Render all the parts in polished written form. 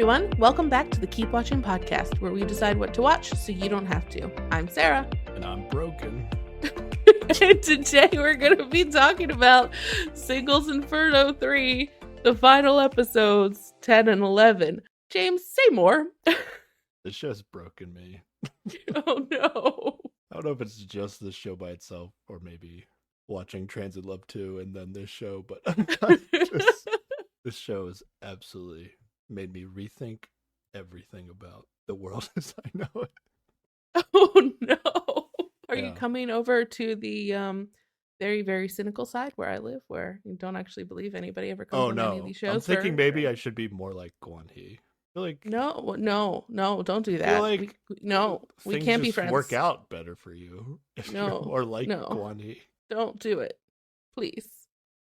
everyone. Welcome back to the Keep Watching podcast, where we decide what to watch so you don't have to. I'm Sarah. And I'm broken. And today we're going to be talking about Singles Inferno 3, the final episodes 10 and 11. James, say more. This show's broken me. Oh no. I don't know if it's just this show by itself or maybe watching Transit Love 2 and then this show, but this show has absolutely made me rethink everything about the world as I know it. Oh no. Are you coming over to the very, very cynical side where I live, where you don't actually believe anybody ever comes on any of these shows? I'm thinking maybe I should be more like Guan Hee. I feel like No, don't do that. I feel like we can't be friends. Work out better for you if you're more like Guan Hee. Don't do it, please.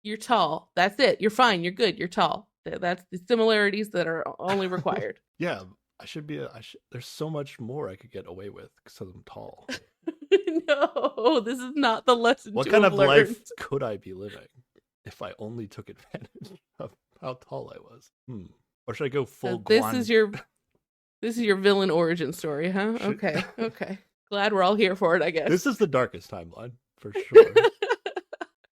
You're tall. That's it. You're fine. You're good. You're tall. That's the similarities that are only required. Yeah, I should be. There's so much more I could get away with because I'm tall. No, this is not the lesson. What kind of life could I be living if I only took advantage of how tall I was? Or should I go full Guan? This is your villain origin story, huh? Okay. Glad we're all here for it, I guess. This is the darkest timeline for sure.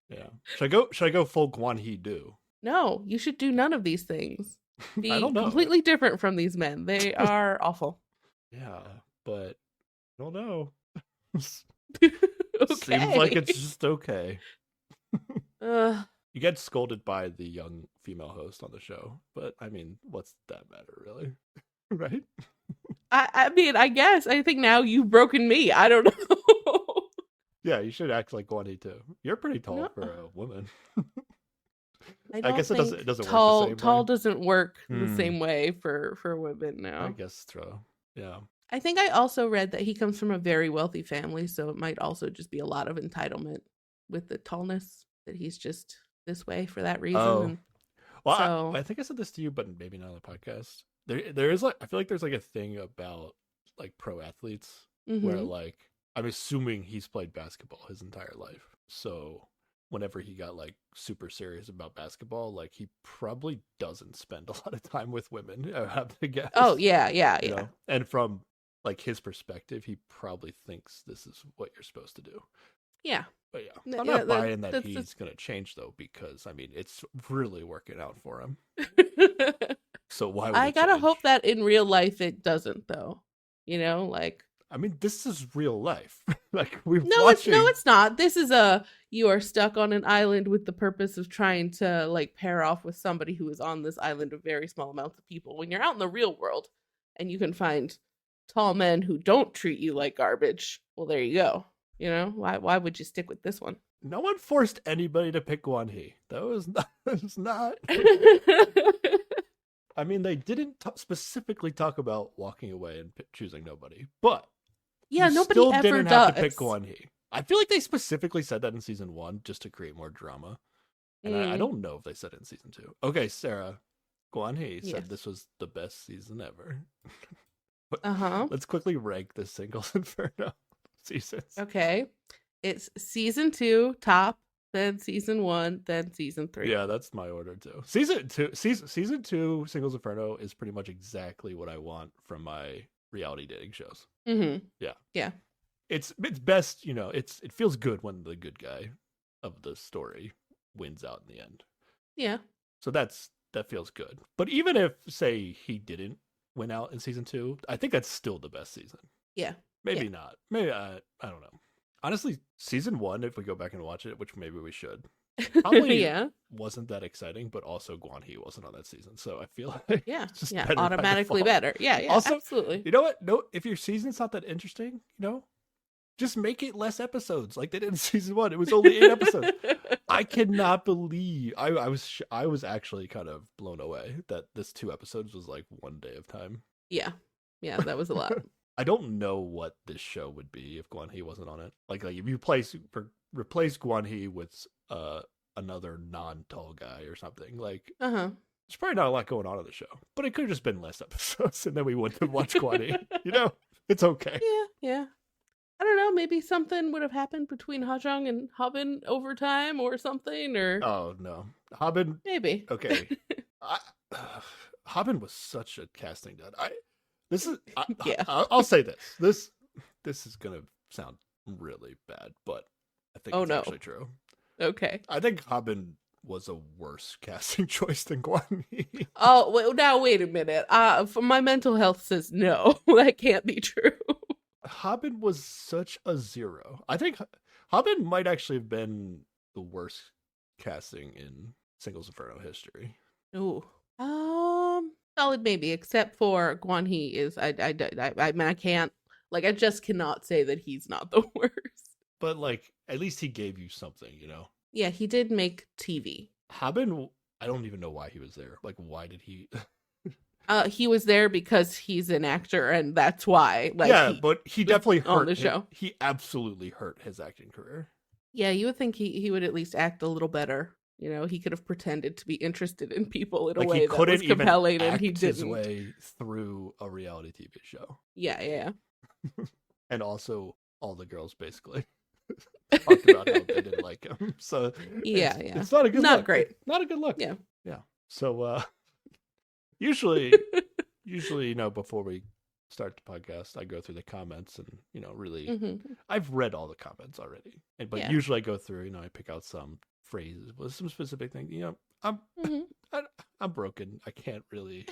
Yeah. Should I go full Guan Hee do? No, you should do none of these things. Be I don't know. Completely different from these men. They are awful. Yeah, but I don't know. Okay. Seems like it's just okay. You get scolded by the young female host on the show, but I mean, what's that matter, really? Right? I mean, I guess. I think now you've broken me. I don't know. Yeah, you should act like Guan Hee too. You're pretty tall for a woman. I guess it doesn't work the same tall way. Doesn't work the same way for women now. I guess so. Yeah. I think I also read that he comes from a very wealthy family, so it might also just be a lot of entitlement with the tallness, that he's just this way for that reason. Oh. Well, I think I said this to you, but maybe not on the podcast. There is I feel like there's like a thing about like pro athletes where like I'm assuming he's played basketball his entire life. So whenever he got like super serious about basketball, like he probably doesn't spend a lot of time with women, I have to guess. Oh, yeah. You know? And from like his perspective, he probably thinks this is what you're supposed to do. Yeah. But yeah, I'm not buying that he's going to change though, because I mean, it's really working out for him. So why would I gotta hope that in real life it doesn't though. You know, like, I mean, this is real life. Like it's not. This is you are stuck on an island with the purpose of trying to like pair off with somebody who is on this island of very small amounts of people. When you're out in the real world and you can find tall men who don't treat you like garbage, well, there you go. You know, why would you stick with this one? No one forced anybody to pick Guan Hee. That was not. I mean, they didn't specifically talk about walking away and choosing nobody, but yeah, nobody still ever didn't does. have to pick Guan Hee. I feel like they specifically said that in season 1 just to create more drama, and I don't know if they said it in season 2. Okay, Sarah, Guan Hee said this was the best season ever. Let's quickly rank the Singles Inferno seasons. Okay, it's season 2 top, then season 1, then season 3. Yeah, that's my order too. Season 2 Singles Inferno is pretty much exactly what I want from my reality dating shows. Yeah. It's best, you know, it feels good when the good guy of the story wins out in the end. Yeah. So that feels good. But even if, say, he didn't win out in season 2, I think that's still the best season. Yeah. Maybe not. Maybe I don't know. Honestly, season 1, if we go back and watch it, which maybe we should, probably wasn't that exciting, but also Guan Hee wasn't on that season. So I feel like automatically better. Yeah, also, absolutely. You know what? No, if your season's not that interesting, you know, just make it less episodes like they did in season 1. It was only 8 episodes. I cannot believe I was actually kind of blown away that this 2 episodes was like 1 day of time. Yeah, that was a lot. I don't know what this show would be if Guan Hee wasn't on it. Like if you replace Guan Hee with another non-tall guy or something, like there's probably not a lot going on in the show. But it could have just been less episodes, and then we wouldn't have watched Guan Hee. You know, it's okay. Yeah. I don't know. Maybe something would have happened between Ha-jung and Habin over time, or something. Or oh no, Habin. Maybe. Okay. Haben was such a casting dud. Yeah. I'll say this. This is gonna sound really bad, but I think it's actually true. Okay. I think Haben was a worse casting choice than Guan Yi. Oh, well, now wait a minute. My mental health says no. That can't be true. Haben was such a zero. I think Haben might actually have been the worst casting in Singles Inferno history. Ooh. Solid maybe, except for Guan Yi is I mean I can't, like, I just cannot say that he's not the worst. But like at least he gave you something, you know. Yeah, he did make TV. Haben, I don't even know why he was there. Like, why did he? He was there because he's an actor, and that's why. Like, yeah, but he definitely hurt on the show. He absolutely hurt his acting career. Yeah, you would think he would at least act a little better. You know, he could have pretended to be interested in people in a way that was compelling, and he didn't. His way through a reality TV show. Yeah. And also, all the girls basically talked about how they didn't like him. So it's not a good look. Not great. Not a good look. Yeah. So usually, you know, before we start the podcast, I go through the comments and, you know, really, I've read all the comments already. But usually I go through, you know, I pick out some phrases with some specific things. You know, I'm broken. I can't really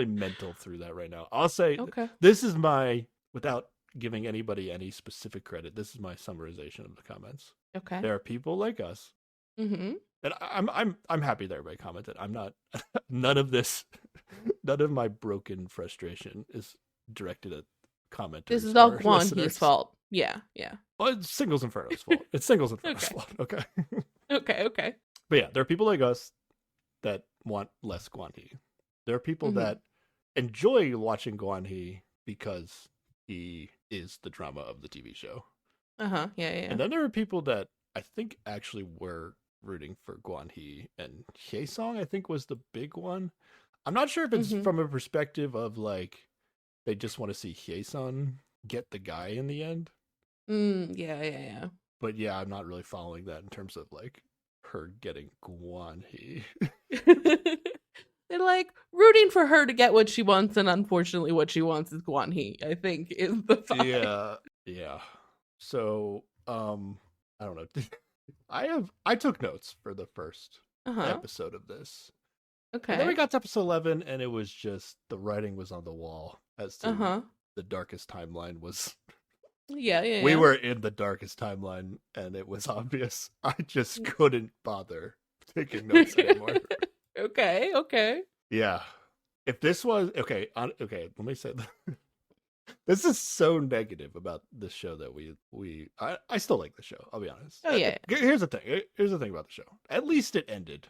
mental through that right now. I'll say this is my, without giving anybody any specific credit, this is my summarization of the comments. Okay. There are people like us. And I'm happy that everybody commented. I'm not none of my broken frustration is directed at commenters. This is all Guan Yi's fault. Yeah. Well, it's Singles Inferno's fault. It's Singles Inferno's fault. Okay. Okay. But yeah, there are people like us that want less Guan Yi. There are people that enjoy watching Guan Yi because he is the drama of the TV show. Yeah. And then there are people that I think actually were rooting for Guan Yi, and Hye-sung I think was the big one. I'm not sure if it's from a perspective of like they just want to see Hye-sung get the guy in the end. Yeah. But yeah, I'm not really following that in terms of like her getting Guan Yi. They're like rooting for her to get what she wants, and unfortunately what she wants is Guan Yi, I think, is the vibe. Yeah. So, I don't know. I took notes for the first episode of this. Okay. And then we got to episode 11, and it was just the writing was on the wall as to the darkest timeline was. Yeah. We were in the darkest timeline, and it was obvious. I just couldn't bother taking notes anymore. Okay. Yeah. If this was okay, let me say that. This is so negative about this show that I still like the show, I'll be honest. Oh yeah. Here's the thing. Here's the thing about the show. At least it ended.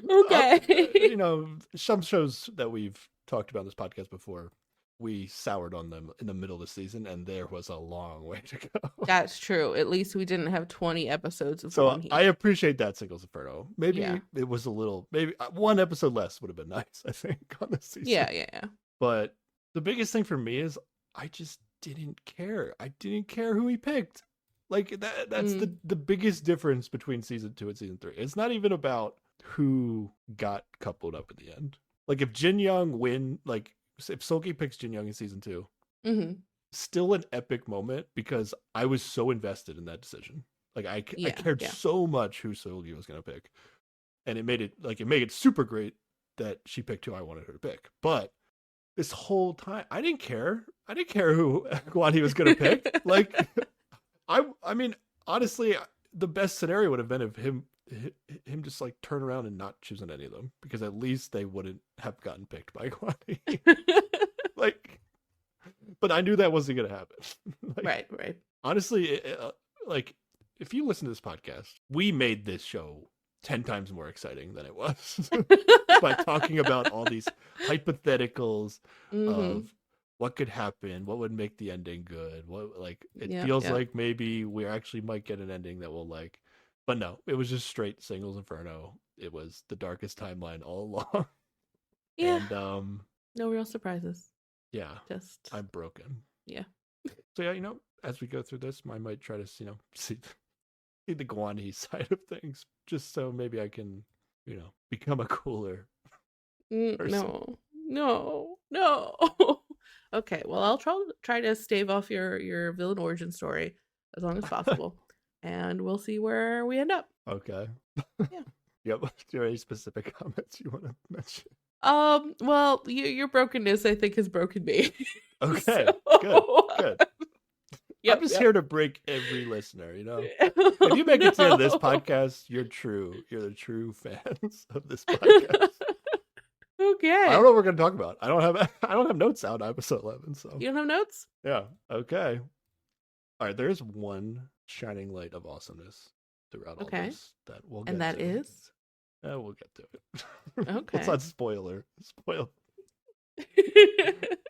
Okay. You know, some shows that we've talked about in this podcast before, we soured on them in the middle of the season, and there was a long way to go. That's true. At least we didn't have 20 episodes of So I appreciate that, Singles Inferno. Maybe it was a little, maybe one episode less would have been nice, I think, on this season. Yeah. But the biggest thing for me is I just didn't care. I didn't care who he picked. Like that's the biggest difference between season 2 and season 3. It's not even about who got coupled up at the end. Like if Jin Young if Seolgi picks Jin Young in season 2, still an epic moment because I was so invested in that decision. Like I cared so much who Seolgi was going to pick, and it made it super great that she picked who I wanted her to pick. But this whole time, I didn't care. I didn't care who Guan Yi was going to pick. Like, I mean, honestly, the best scenario would have been if him just like turn around and not choosing any of them, because at least they wouldn't have gotten picked by Guan Yi. Like, but I knew that wasn't going to happen. Like, right. Honestly, like if you listen to this podcast, we made this show 10 times more exciting than it was by talking about all these hypotheticals of what could happen, what would make the ending good, what like it feels like maybe we actually might get an ending that will like, but no, it was just straight Singles Inferno. It was the darkest timeline all along. Yeah. And no real surprises. Yeah. Just I'm broken. Yeah. So yeah, you know, as we go through this, I might try to, you know, see the Guan Yi side of things, just so maybe I can become a cooler person. No. Okay, well, I'll try to stave off your villain origin story as long as possible, and we'll see where we end up. Okay. Yeah. Yep. Do you have any specific comments you want to mention? Well, your brokenness, I think, has broken me. Okay. So... Good. Yep, I'm just here to break every listener, If you make it to the end of this podcast, you're the true fans of this podcast. Okay. I don't know what we're gonna talk about. I don't have notes out on episode 11, so you don't have notes? Yeah. Okay. All right, there's one shining light of awesomeness throughout all this that we'll get to. And that is? We'll get to it. Okay. Let's not spoil.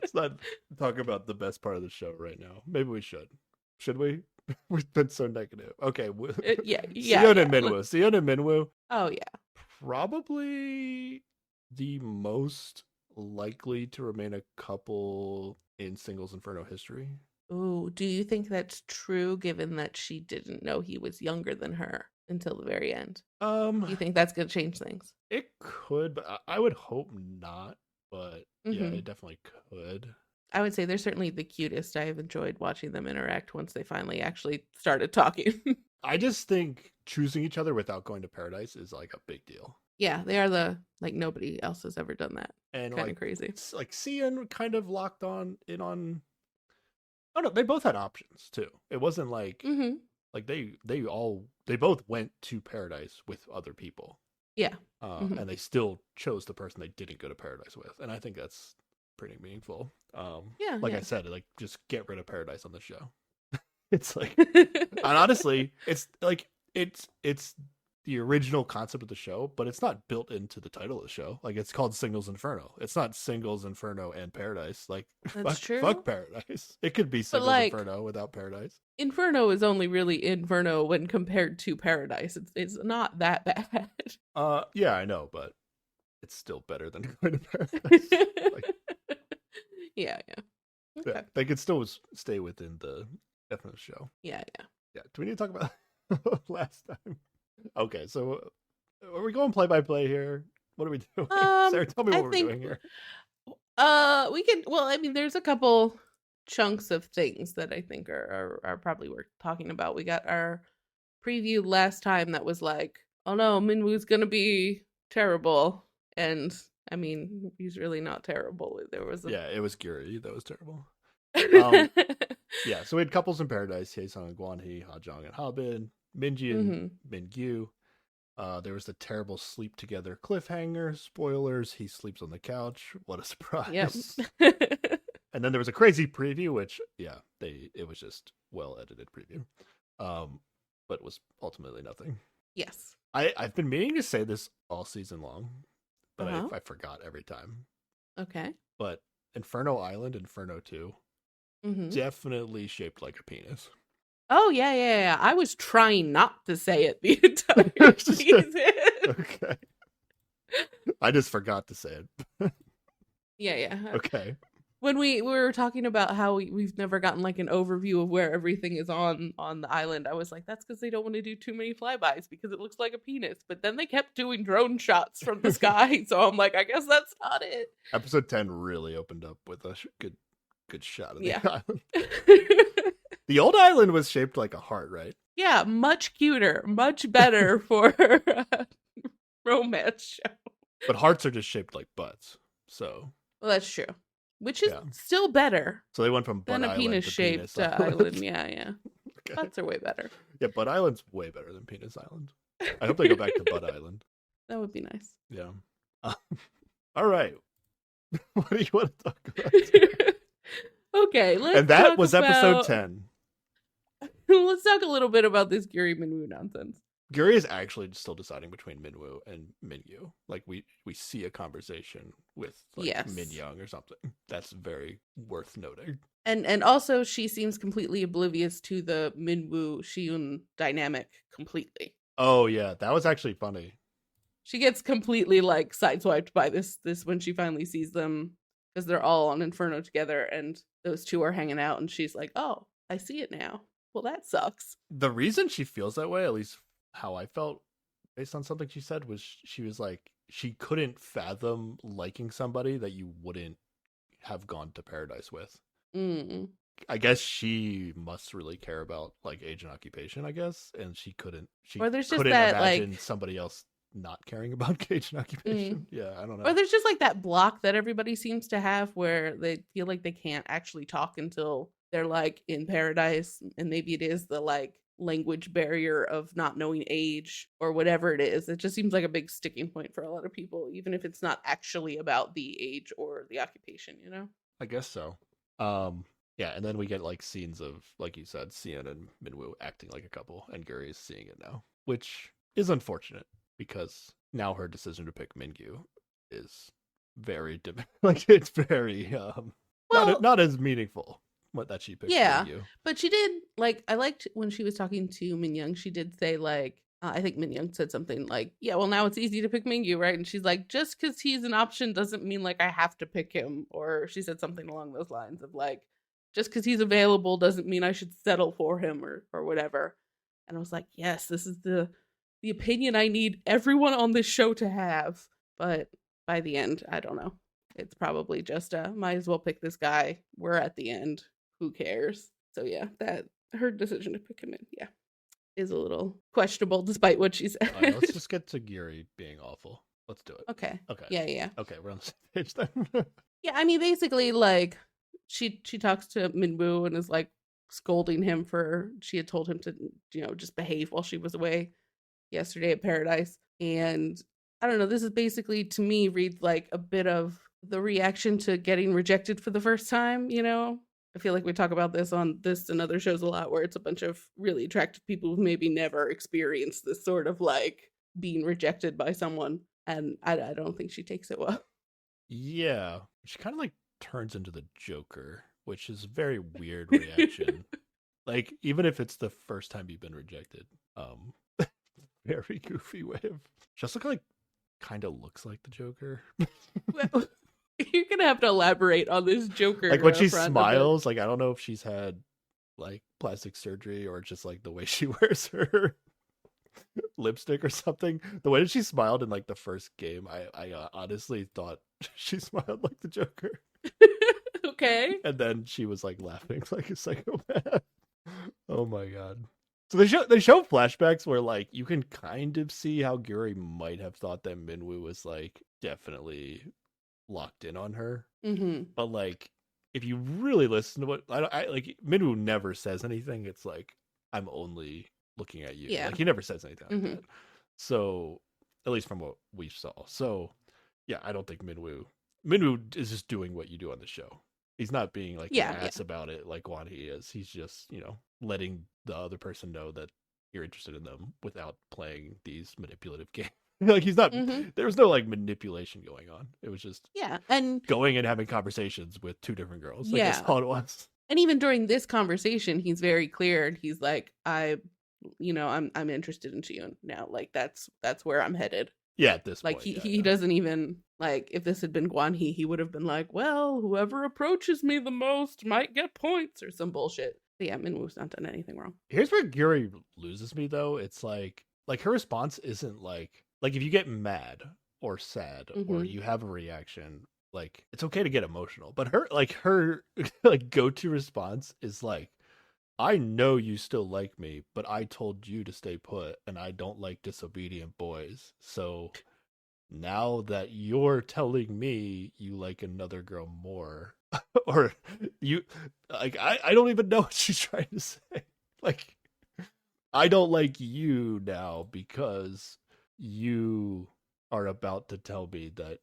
Let's not talk about the best part of the show right now. Maybe we should. Should we? We've been so negative. Okay. Sion and Minwoo. Oh, yeah. Probably the most likely to remain a couple in Singles Inferno history. Ooh, do you think that's true given that she didn't know he was younger than her until the very end? Do you think that's going to change things? It could, but I would hope not. But yeah, it definitely could. I would say they're certainly the cutest. I've enjoyed watching them interact once they finally actually started talking. I just think choosing each other without going to paradise is like a big deal. Yeah, they are nobody else has ever done that. And kind of crazy. It's like Sion kind of locked in on. Oh no, they both had options too. It wasn't like like they both went to paradise with other people. Yeah. And they still chose the person they didn't go to paradise with, and I think that's pretty meaningful. I said, like, just get rid of paradise on the show. It's like, and honestly, it's like it's the original concept of the show, but it's not built into the title of the show. Like, it's called Singles Inferno. It's not Singles Inferno and Paradise. Like, fuck Paradise. It could be Singles Inferno without Paradise. Inferno is only really Inferno when compared to Paradise. It's not that bad. Yeah, I know, but it's still better than going to Paradise. Yeah. Okay. Yeah, they could still stay within the Inferno show. Yeah. Do we need to talk about last time? Okay, so are we going play by play here? What are we doing? Sarah, tell me what we're doing here. We can. Well, I mean, there's a couple chunks of things that I think are probably worth talking about. We got our preview last time that was like, oh no, Minwoo's gonna be terrible, and I mean, he's really not terrible. There was it was Guri that was terrible. Yeah, so we had couples in paradise: Haesung and Gwanhee, Hajong and Habin, Minji and Mingyu. There was the terrible sleep together cliffhanger. Spoilers: he sleeps on the couch. What a surprise! Yep. And then there was a crazy preview, which it was just well edited preview, but was ultimately nothing. Yes, I've been meaning to say this all season long, but I forgot every time. Okay, but Inferno Island, Inferno 2, definitely shaped like a penis. Oh, yeah. I was trying not to say it the entire season. Okay. I just forgot to say it. Yeah. Okay. When we were talking about how we've never gotten like an overview of where everything is on the island, I was like, that's because they don't want to do too many flybys because it looks like a penis. But then they kept doing drone shots from the sky, so I'm like, I guess that's not it. Episode 10 really opened up with a good shot of the island. The old island was shaped like a heart, right? Yeah, much cuter, much better for a romance show. But hearts are just shaped like butts, so. Well, that's true. Which is still better. So they went from butt than a penis-shaped island. Yeah. Okay. Butts are way better. Yeah, Butt Island's way better than Penis Island. I hope they go back to Butt Island. That would be nice. Yeah. All right. What do you want to talk about? Okay, and that was episode 10. Let's talk a little bit about this Guri Minwoo nonsense. Guri is actually still deciding between Minwoo and Mingyu. Like we see a conversation with Min Young or something. That's very worth noting. And also she seems completely oblivious to the Minwoo Shiyun dynamic completely. Oh yeah, that was actually funny. She gets completely like sideswiped by this when she finally sees them because they're all on Inferno together and those two are hanging out and she's like, "Oh, I see it now. Well, that sucks." The reason she feels that way, at least how I felt, based on something she said, was she was like, she couldn't fathom liking somebody that you wouldn't have gone to paradise with. Mm. I guess she must really care about like age and occupation, I guess, and she couldn't Or there's just that imagine somebody else not caring about age and occupation. Yeah, I don't know. Or there's just like that block that everybody seems to have where they feel like they can't actually talk until they're like in paradise, and maybe it is the like language barrier of not knowing age or whatever it is. It just seems like a big sticking point for a lot of people, even if it's not actually about the age or the occupation, you know? I guess so. Yeah, and then we get like scenes of, like you said, Sian and Minwoo acting like a couple, and Guri is seeing it now, which is unfortunate because now her decision to pick Mingyu is very like it's very not as meaningful what that she picked Mingyu. But she did like, I liked when she was talking to Minyoung, she did say like, I think Minyoung said something like, yeah, well, now it's easy to pick Mingyu, right? And she's like, just because he's an option doesn't mean like I have to pick him. Or she said something along those lines of like, just because he's available doesn't mean I should settle for him or whatever. And I was like, yes, this is the opinion I need everyone on this show to have. But by the end, I don't know. It's probably just might as well pick this guy. We're at the end. Who cares? So yeah, that her decision to pick him in, yeah, is a little questionable despite what she said. Right, let's just get to Guri being awful. Let's do it. Okay. Okay. Yeah. Okay, we're on the same page then. Yeah, I mean, basically, like, she talks to Minwoo and is like scolding him for, she had told him to, just behave while she was away yesterday at Paradise. And I don't know, this is basically, to me, reads like a bit of the reaction to getting rejected for the first time, I feel like we talk about this on this and other shows a lot, where it's a bunch of really attractive people who've maybe never experienced this sort of like being rejected by someone. And I don't think she takes it well. Yeah. She kind of like turns into the Joker, which is a very weird reaction. Like, even if it's the first time you've been rejected. Very goofy way of. She also kind of looks like the Joker. Well, you're gonna have to elaborate on this Joker. Like when she smiles, like I don't know if she's had like plastic surgery or just like the way she wears her lipstick or something. The way that she smiled in like the first game, I honestly thought she smiled like the Joker. Okay. And then she was like laughing like a psychopath. Oh my god. So they show flashbacks where like you can kind of see how Guri might have thought that Minwoo was like definitely locked in on her. Mm-hmm. But like if you really listen to what I like, Minwoo never says anything. It's like, I'm only looking at you. Yeah. Like he never says anything like that. So at least from what we saw. So yeah, I don't think Minwoo is just doing what you do on the show. He's not being like an ass about it like Wan Hee is. He's just, letting the other person know that you're interested in them without playing these manipulative games. Like he's not, there was no like manipulation going on. It was just and going and having conversations with two different girls. Like, that's all it was. And even during this conversation, he's very clear. He's like, I'm interested in Jiyoon now. Like that's where I'm headed. Yeah, at this like point. He doesn't even, like, if this had been Guan Hee, he would have been like, well, whoever approaches me the most might get points or some bullshit. But yeah, Minwoo's not done anything wrong. Here's where Guri loses me though. It's like her response isn't like if you get mad or sad or you have a reaction, like it's okay to get emotional. But her go-to response is like, I know you still like me, but I told you to stay put, and I don't like disobedient boys. So now that you're telling me you like another girl more, or you like, I don't even know what she's trying to say. Like, I don't like you now because you are about to tell me that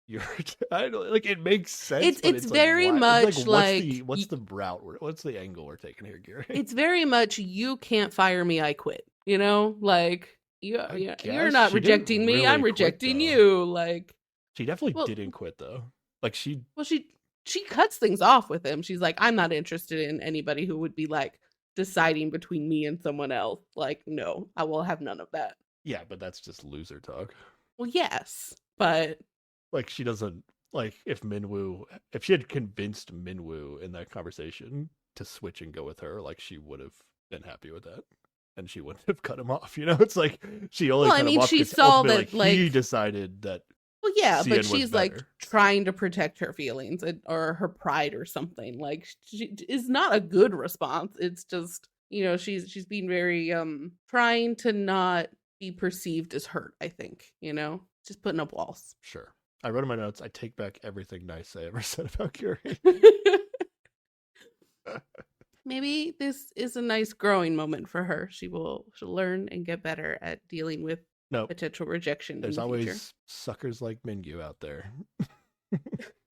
you're, I don't, like, it makes sense. It's very much like what's the route? What's the angle we're taking here, Gary? It's very much, you can't fire me, I quit. Like you're not rejecting me, I'm rejecting you. Like she definitely didn't quit though. Like she cuts things off with him. She's like, I'm not interested in anybody who would be like deciding between me and someone else. Like, no, I will have none of that. Yeah, but that's just loser talk. Well, yes, but like she doesn't, like, if she had convinced Minwoo in that conversation to switch and go with her, like she would have been happy with that. and she wouldn't have cut him off. It's like she only cut him off she because saw ultimately that like he decided that. Well, yeah, Cian but was she's like better. trying to protect her feelings or her pride or something. Like she is not a good response. It's just she's being very trying to not be perceived as hurt. I think just putting up walls. Sure. I wrote in my notes, I take back everything nice I ever said about Curie. Maybe this is a nice growing moment for her. She'll learn and get better at dealing with potential rejection. There's in the always future. Suckers like Mingyu out there. She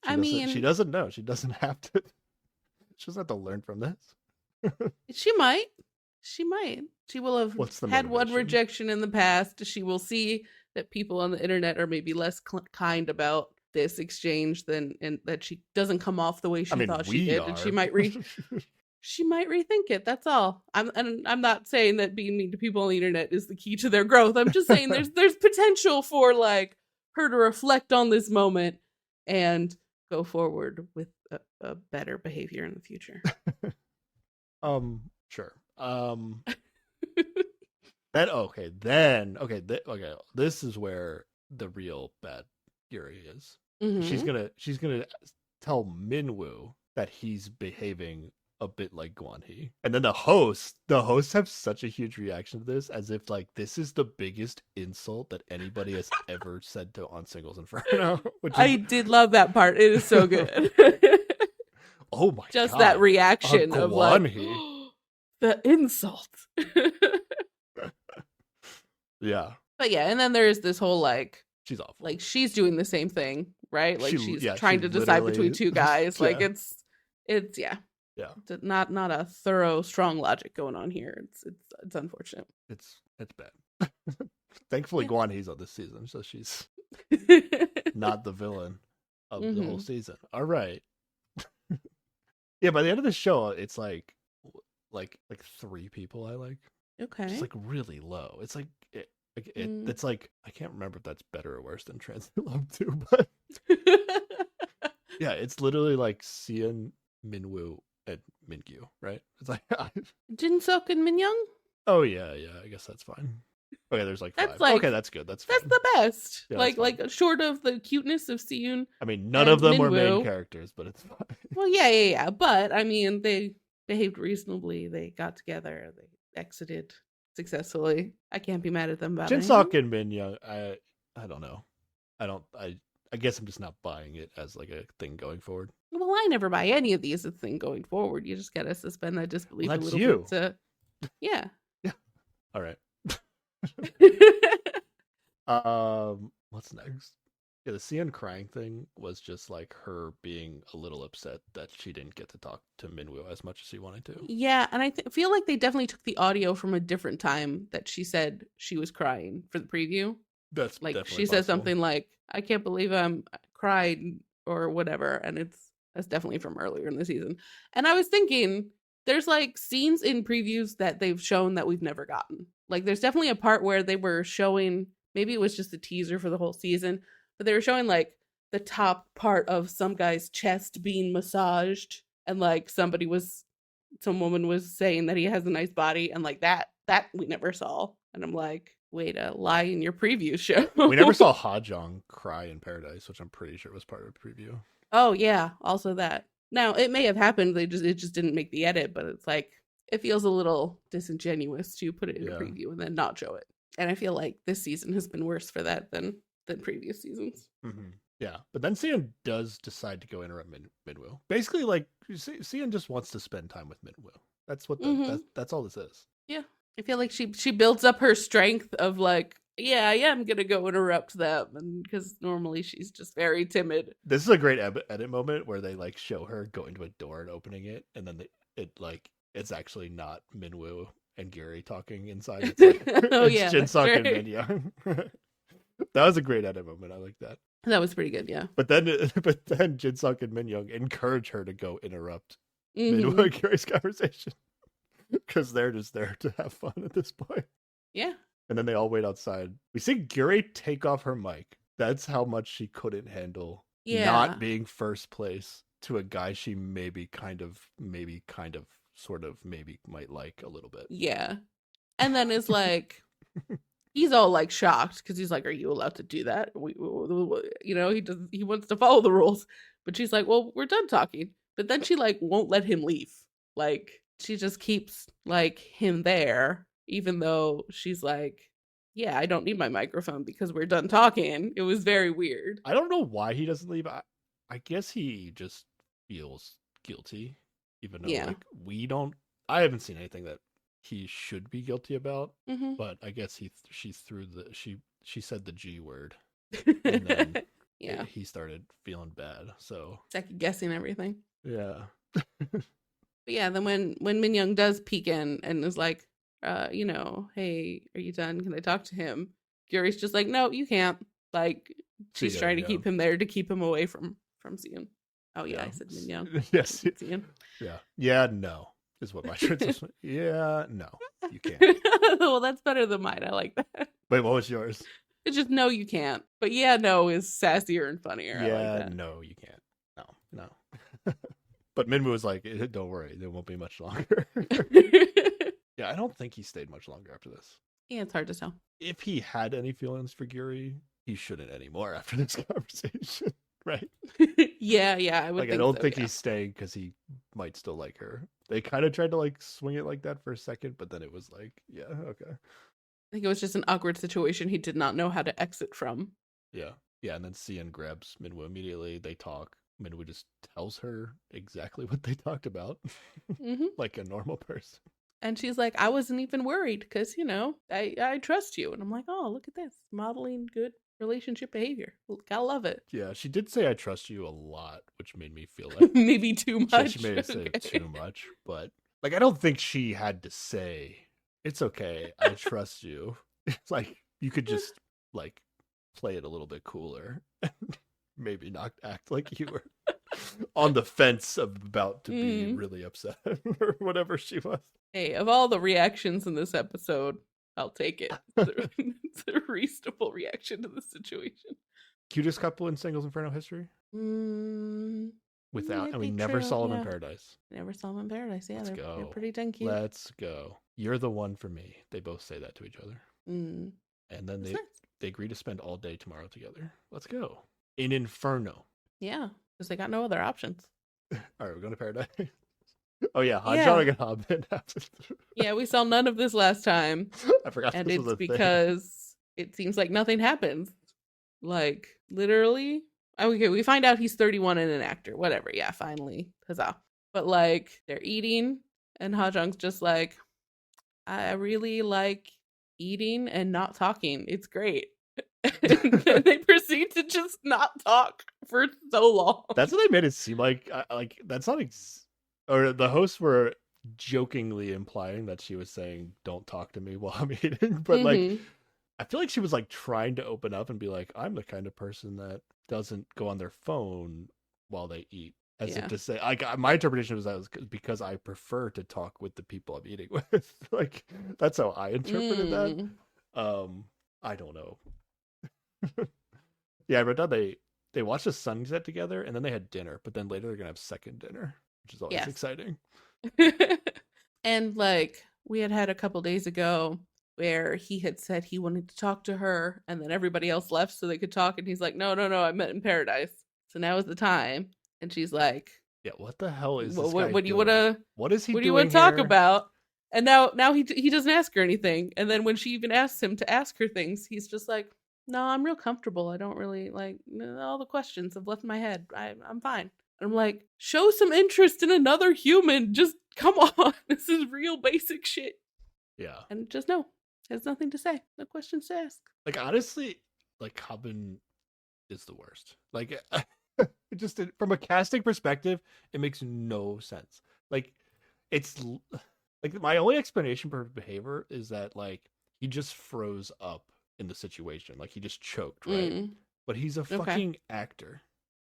I doesn't know. She doesn't have to. She doesn't have to learn from this. She might. She will have had one rejection in the past. She will see that people on the internet are maybe less kind about this exchange and that she doesn't come off the way she thought she did, and she might rethink it. That's all. I'm not saying that being mean to people on the internet is the key to their growth. I'm just saying there's potential for like her to reflect on this moment and go forward with a better behavior in the future. Sure. This is where the real bad Yuri is. Mm-hmm. She's gonna tell Minwoo that he's behaving a bit like Guanhee. And then the hosts have such a huge reaction to this, as if like this is the biggest insult that anybody has ever said to on Singles Inferno. I did love that part. It is so good. Oh my Just God. That reaction of like the insult. Yeah. But yeah, and then there's this whole like she's awful. Like she's doing the same thing, right? Like she's trying to decide between two guys. Like it's not a thorough, strong logic going on here. It's unfortunate. It's bad. Thankfully, Guanhee's on this season, so she's not the villain of the whole season. All right. Yeah, by the end of the show, it's like 3 people I like. Okay. It's like really low. It's like it's like I can't remember if that's better or worse than Translate Love 2, but yeah, it's literally like Cian, Minwoo, and Mingyu, right? It's like Jinsuk and Minyoung? Oh yeah, I guess that's fine. Okay, there's like 5. Okay, that's good. That's the best. Yeah, like short of the cuteness of Siyun. I mean, none of them were main characters, but it's fine. Well, yeah. But I mean, they behaved reasonably. They got together. They exited successfully. I can't be mad at them about it. Jinsuk and Minyoung, I don't know. I guess I'm just not buying it as like a thing going forward. Well, I never buy any of these as a thing going forward. You just gotta suspend that disbelief a little bit. Yeah. All right. What's next? Yeah, the Cian crying thing was just like her being a little upset that she didn't get to talk to Minwoo as much as she wanted to. Yeah, and I feel like they definitely took the audio from a different time that she said she was crying for the preview. That's like definitely she possible. said something like, "I can't believe I'm cried" or whatever, and that's definitely from earlier in the season. And I was thinking, there's like scenes in previews that they've shown that we've never gotten. Like there's definitely a part where they were showing, maybe it was just a teaser for the whole season, but they were showing like the top part of some guy's chest being massaged, and like some woman was saying that he has a nice body, and like that we never saw. And I'm like, way to lie in your preview show. We never saw Ha-jong cry in Paradise, which I'm pretty sure was part of the preview. Oh yeah, also that. Now it may have happened, it just didn't make the edit, but it's like it feels a little disingenuous to put it in a preview and then not show it. And I feel like this season has been worse for that than previous seasons. Mm-hmm. Yeah, but then Cian does decide to go interrupt Minwoo. Basically, like Cian just wants to spend time with Minwoo. That's what that's all this is. Yeah, I feel like she builds up her strength of like, yeah, I am gonna go interrupt them, and because normally she's just very timid. This is a great edit moment where they like show her going to a door and opening it, and then it's actually not Minwoo and Gary talking inside. It's like, it's Jinsuk and Minyoung. That was a great edit moment. I like that. That was pretty good, yeah. But then Jinsuk and Minyoung encourage her to go interrupt Minwoo and Gary's conversation because they're just there to have fun at this point. Yeah. And then they all wait outside. We see Gary take off her mic. That's how much she couldn't handle not being first place to a guy she maybe might like a little bit. Yeah. And then is like, he's all like shocked because he's like, "Are you allowed to do that?" He wants to follow the rules, but she's like, "Well, we're done talking." But then she like won't let him leave. Like she just keeps like him there, even though she's like, "Yeah, I don't need my microphone because we're done talking." It was very weird. I don't know why he doesn't leave. I guess he just feels guilty, even though like we don't. I haven't seen anything that he should be guilty about, but I guess she said the G word, and then he started feeling bad. So second guessing everything. Yeah. But yeah, then when Min Young does peek in and is like, hey, are you done? Can I talk to him? Gyuri's just like, no, you can't. Like she's trying to keep him there to keep him away from Seon. Oh yeah, I said Min Young. Yes. Seon. Yeah. Yeah. No. Is what my shirt says. Yeah, no, you can't. Well, that's better than mine. I like that. Wait, what was yours? It's just no, you can't. But yeah, no is sassier and funnier. Yeah, I like that. No, you can't. No. But Minwoo was like, "Don't worry, there won't be much longer." Yeah, I don't think he stayed much longer after this. Yeah, it's hard to tell. If he had any feelings for Gyuri, he shouldn't anymore after this conversation, right? Yeah, I would. I don't think he's staying because he might still like her. They kind of tried to like swing it like that for a second, but then it was like, yeah, okay. I think it was just an awkward situation he did not know how to exit from. Yeah, and then Seon grabs Minwoo immediately. They talk. Minwoo just tells her exactly what they talked about, like a normal person. And she's like, I wasn't even worried because, I trust you. And I'm like, oh, look at this. Modeling good relationship behavior. Gotta love it. Yeah, she did say I trust you a lot, which made me feel like maybe too much. She may have said too much, but like I don't think she had to say it's okay, I trust you. It's like you could just like play it a little bit cooler and maybe not act like you were on the fence of about to be really upset or whatever she was. Hey, of all the reactions in this episode, I'll take it. It's a reasonable reaction to the situation. Cutest couple in Singles Inferno history? Without, and we never saw them in Paradise. Never saw them in Paradise. Yeah, they're pretty dang cute. Let's go. You're the one for me. They both say that to each other. And then they agree to spend all day tomorrow together. Let's go. In Inferno. Yeah, because they got no other options. All right, we're going to Paradise. Oh yeah, Hanjong and Hobbit. Yeah, we saw none of this last time. I forgot. And it's because it seems like nothing happens. Like literally. Okay, we find out he's 31 and an actor. Whatever. Yeah, finally, huzzah! But like they're eating, and Hanjong's just like, I really like eating and not talking. It's great. And then they proceed to just not talk for so long. That's what they made it seem like. Like that's not. Or the hosts were jokingly implying that she was saying, "Don't talk to me while I'm eating," but like, I feel like she was like trying to open up and be like, "I'm the kind of person that doesn't go on their phone while they eat," as if to say, like, my interpretation was that was because I prefer to talk with the people I'm eating with. Like, that's how I interpreted that. I don't know. Yeah, I read down they watched the sunset together and then they had dinner, but then later they're gonna have second dinner, which is always exciting. And like we had a couple days ago where he had said he wanted to talk to her and then everybody else left so they could talk, and he's like, no, I met in Paradise, so now is the time. And she's like, yeah, what the hell is this what do you want to what is he what doing do you want to talk about? And now he doesn't ask her anything, and then when she even asks him to ask her things, he's just like, no, I'm real comfortable, I don't really like all the questions have left my head, I'm fine. And I'm like, show some interest in another human, just come on. This is real basic shit. Yeah. And just no, has nothing to say, no questions to ask. Like honestly, like Cobbin is the worst. Like just from a casting perspective, it makes no sense. Like it's like my only explanation for behavior is that like he just froze up in the situation, like he just choked, right? But he's a fucking actor.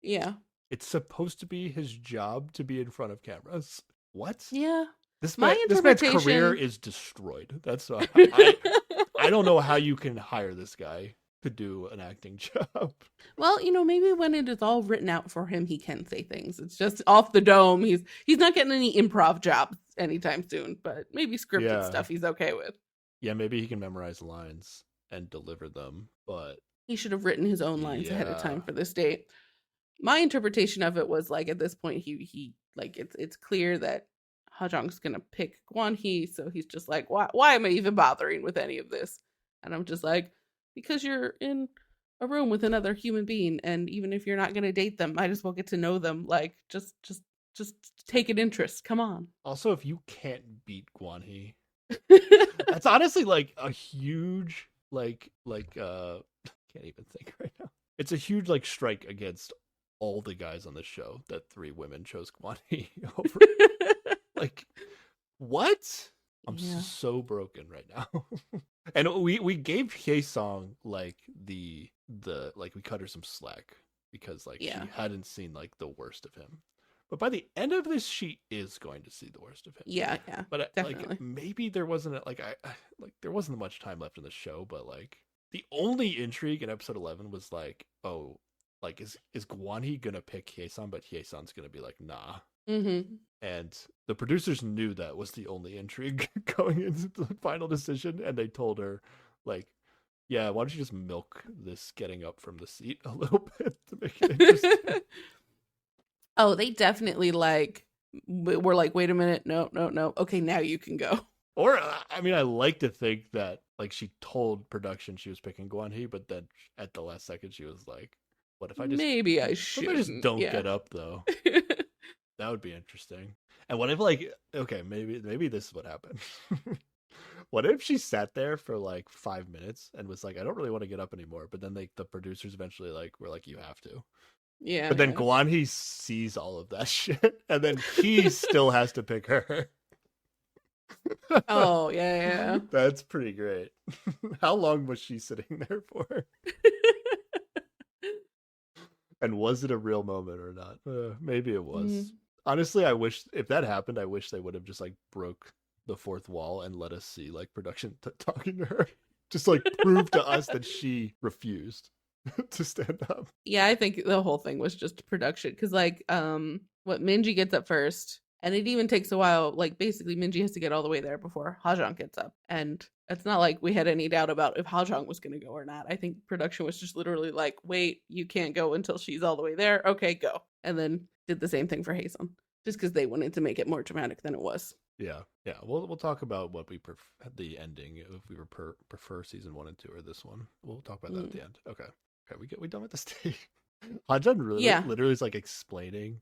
Yeah, it's supposed to be his job to be in front of cameras. What? Yeah, this man's career is destroyed. That's I don't know how you can hire this guy to do an acting job. Well, maybe when it is all written out for him, he can say things. It's just off the dome. He's not getting any improv jobs anytime soon, but maybe scripted stuff he's okay with. Yeah, maybe he can memorize lines and deliver them, but he should have written his own lines ahead of time for this date. My interpretation of it was like at this point he like it's clear that Hajong's gonna pick Guan Hee, so he's just like, why am I even bothering with any of this? And I'm just like, because you're in a room with another human being, and even if you're not gonna date them, might as well get to know them. Like just take an interest. Come on. Also, if you can't beat Guan Hee, that's honestly like a huge can't even think right now. It's a huge like strike against all the guys on the show that 3 women chose Guan Hee over. Like, what? I'm so broken right now. And we gave Hye-sung like the like we cut her some slack because like she hadn't seen like the worst of him. But by the end of this, she is going to see the worst of him. Yeah. But definitely. like maybe there wasn't there wasn't much time left in the show, but like the only intrigue in episode 11 was like, oh, like is Guan Hee gonna pick Hye-sun, but Hye-sun's gonna be like, nah. Mm-hmm. And the producers knew that was the only intrigue going into the final decision, and they told her, like, yeah, why don't you just milk this getting up from the seat a little bit to make it interesting? Oh, they definitely like were like, wait a minute, no. Okay, now you can go. Or, I mean, I like to think that like she told production she was picking Guan Hee, but then at the last second she was like, what if I just don't get up though? That would be interesting. And what if like, okay, maybe this is what happened. What if she sat there for like 5 minutes and was like, I don't really want to get up anymore, but then the producers eventually like were like, you have to. Yeah. But then Guan Hee sees all of that shit, and then he still has to pick her. Oh, yeah. That's pretty great. How long was she sitting there for? And was it a real moment or not? Maybe it was. Honestly, I wish if that happened, I wish they would have just like broke the fourth wall and let us see like production talking to her. Just like prove to us that she refused to stand up. Yeah, I think the whole thing was just production because like what Minji gets up first, and it even takes a while. Like basically Minji has to get all the way there before Hajong gets up, and it's not like we had any doubt about if Hajong was going to go or not. I think production was just literally like, wait, you can't go until she's all the way there. Okay, go. And then did the same thing for Haesung, just because they wanted to make it more dramatic than it was. Yeah. We'll talk about what we the ending if we prefer season 1 and 2 or this one. We'll talk about that at the end. Okay, we done with this stage. Hajun literally is like explaining.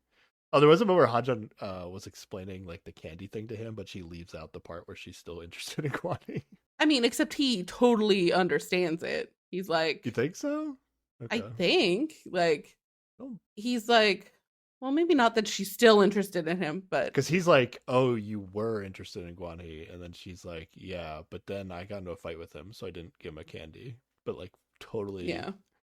Oh, there was a moment where Hajun was explaining like the candy thing to him, but she leaves out the part where she's still interested in Guan Hee. I mean, except he totally understands it. He's like, you think so? Okay. I think like he's like, well, maybe not that she's still interested in him, but because he's like, oh, you were interested in Guan Hee, and then she's like, yeah, but then I got into a fight with him, so I didn't give him a candy. But like, totally,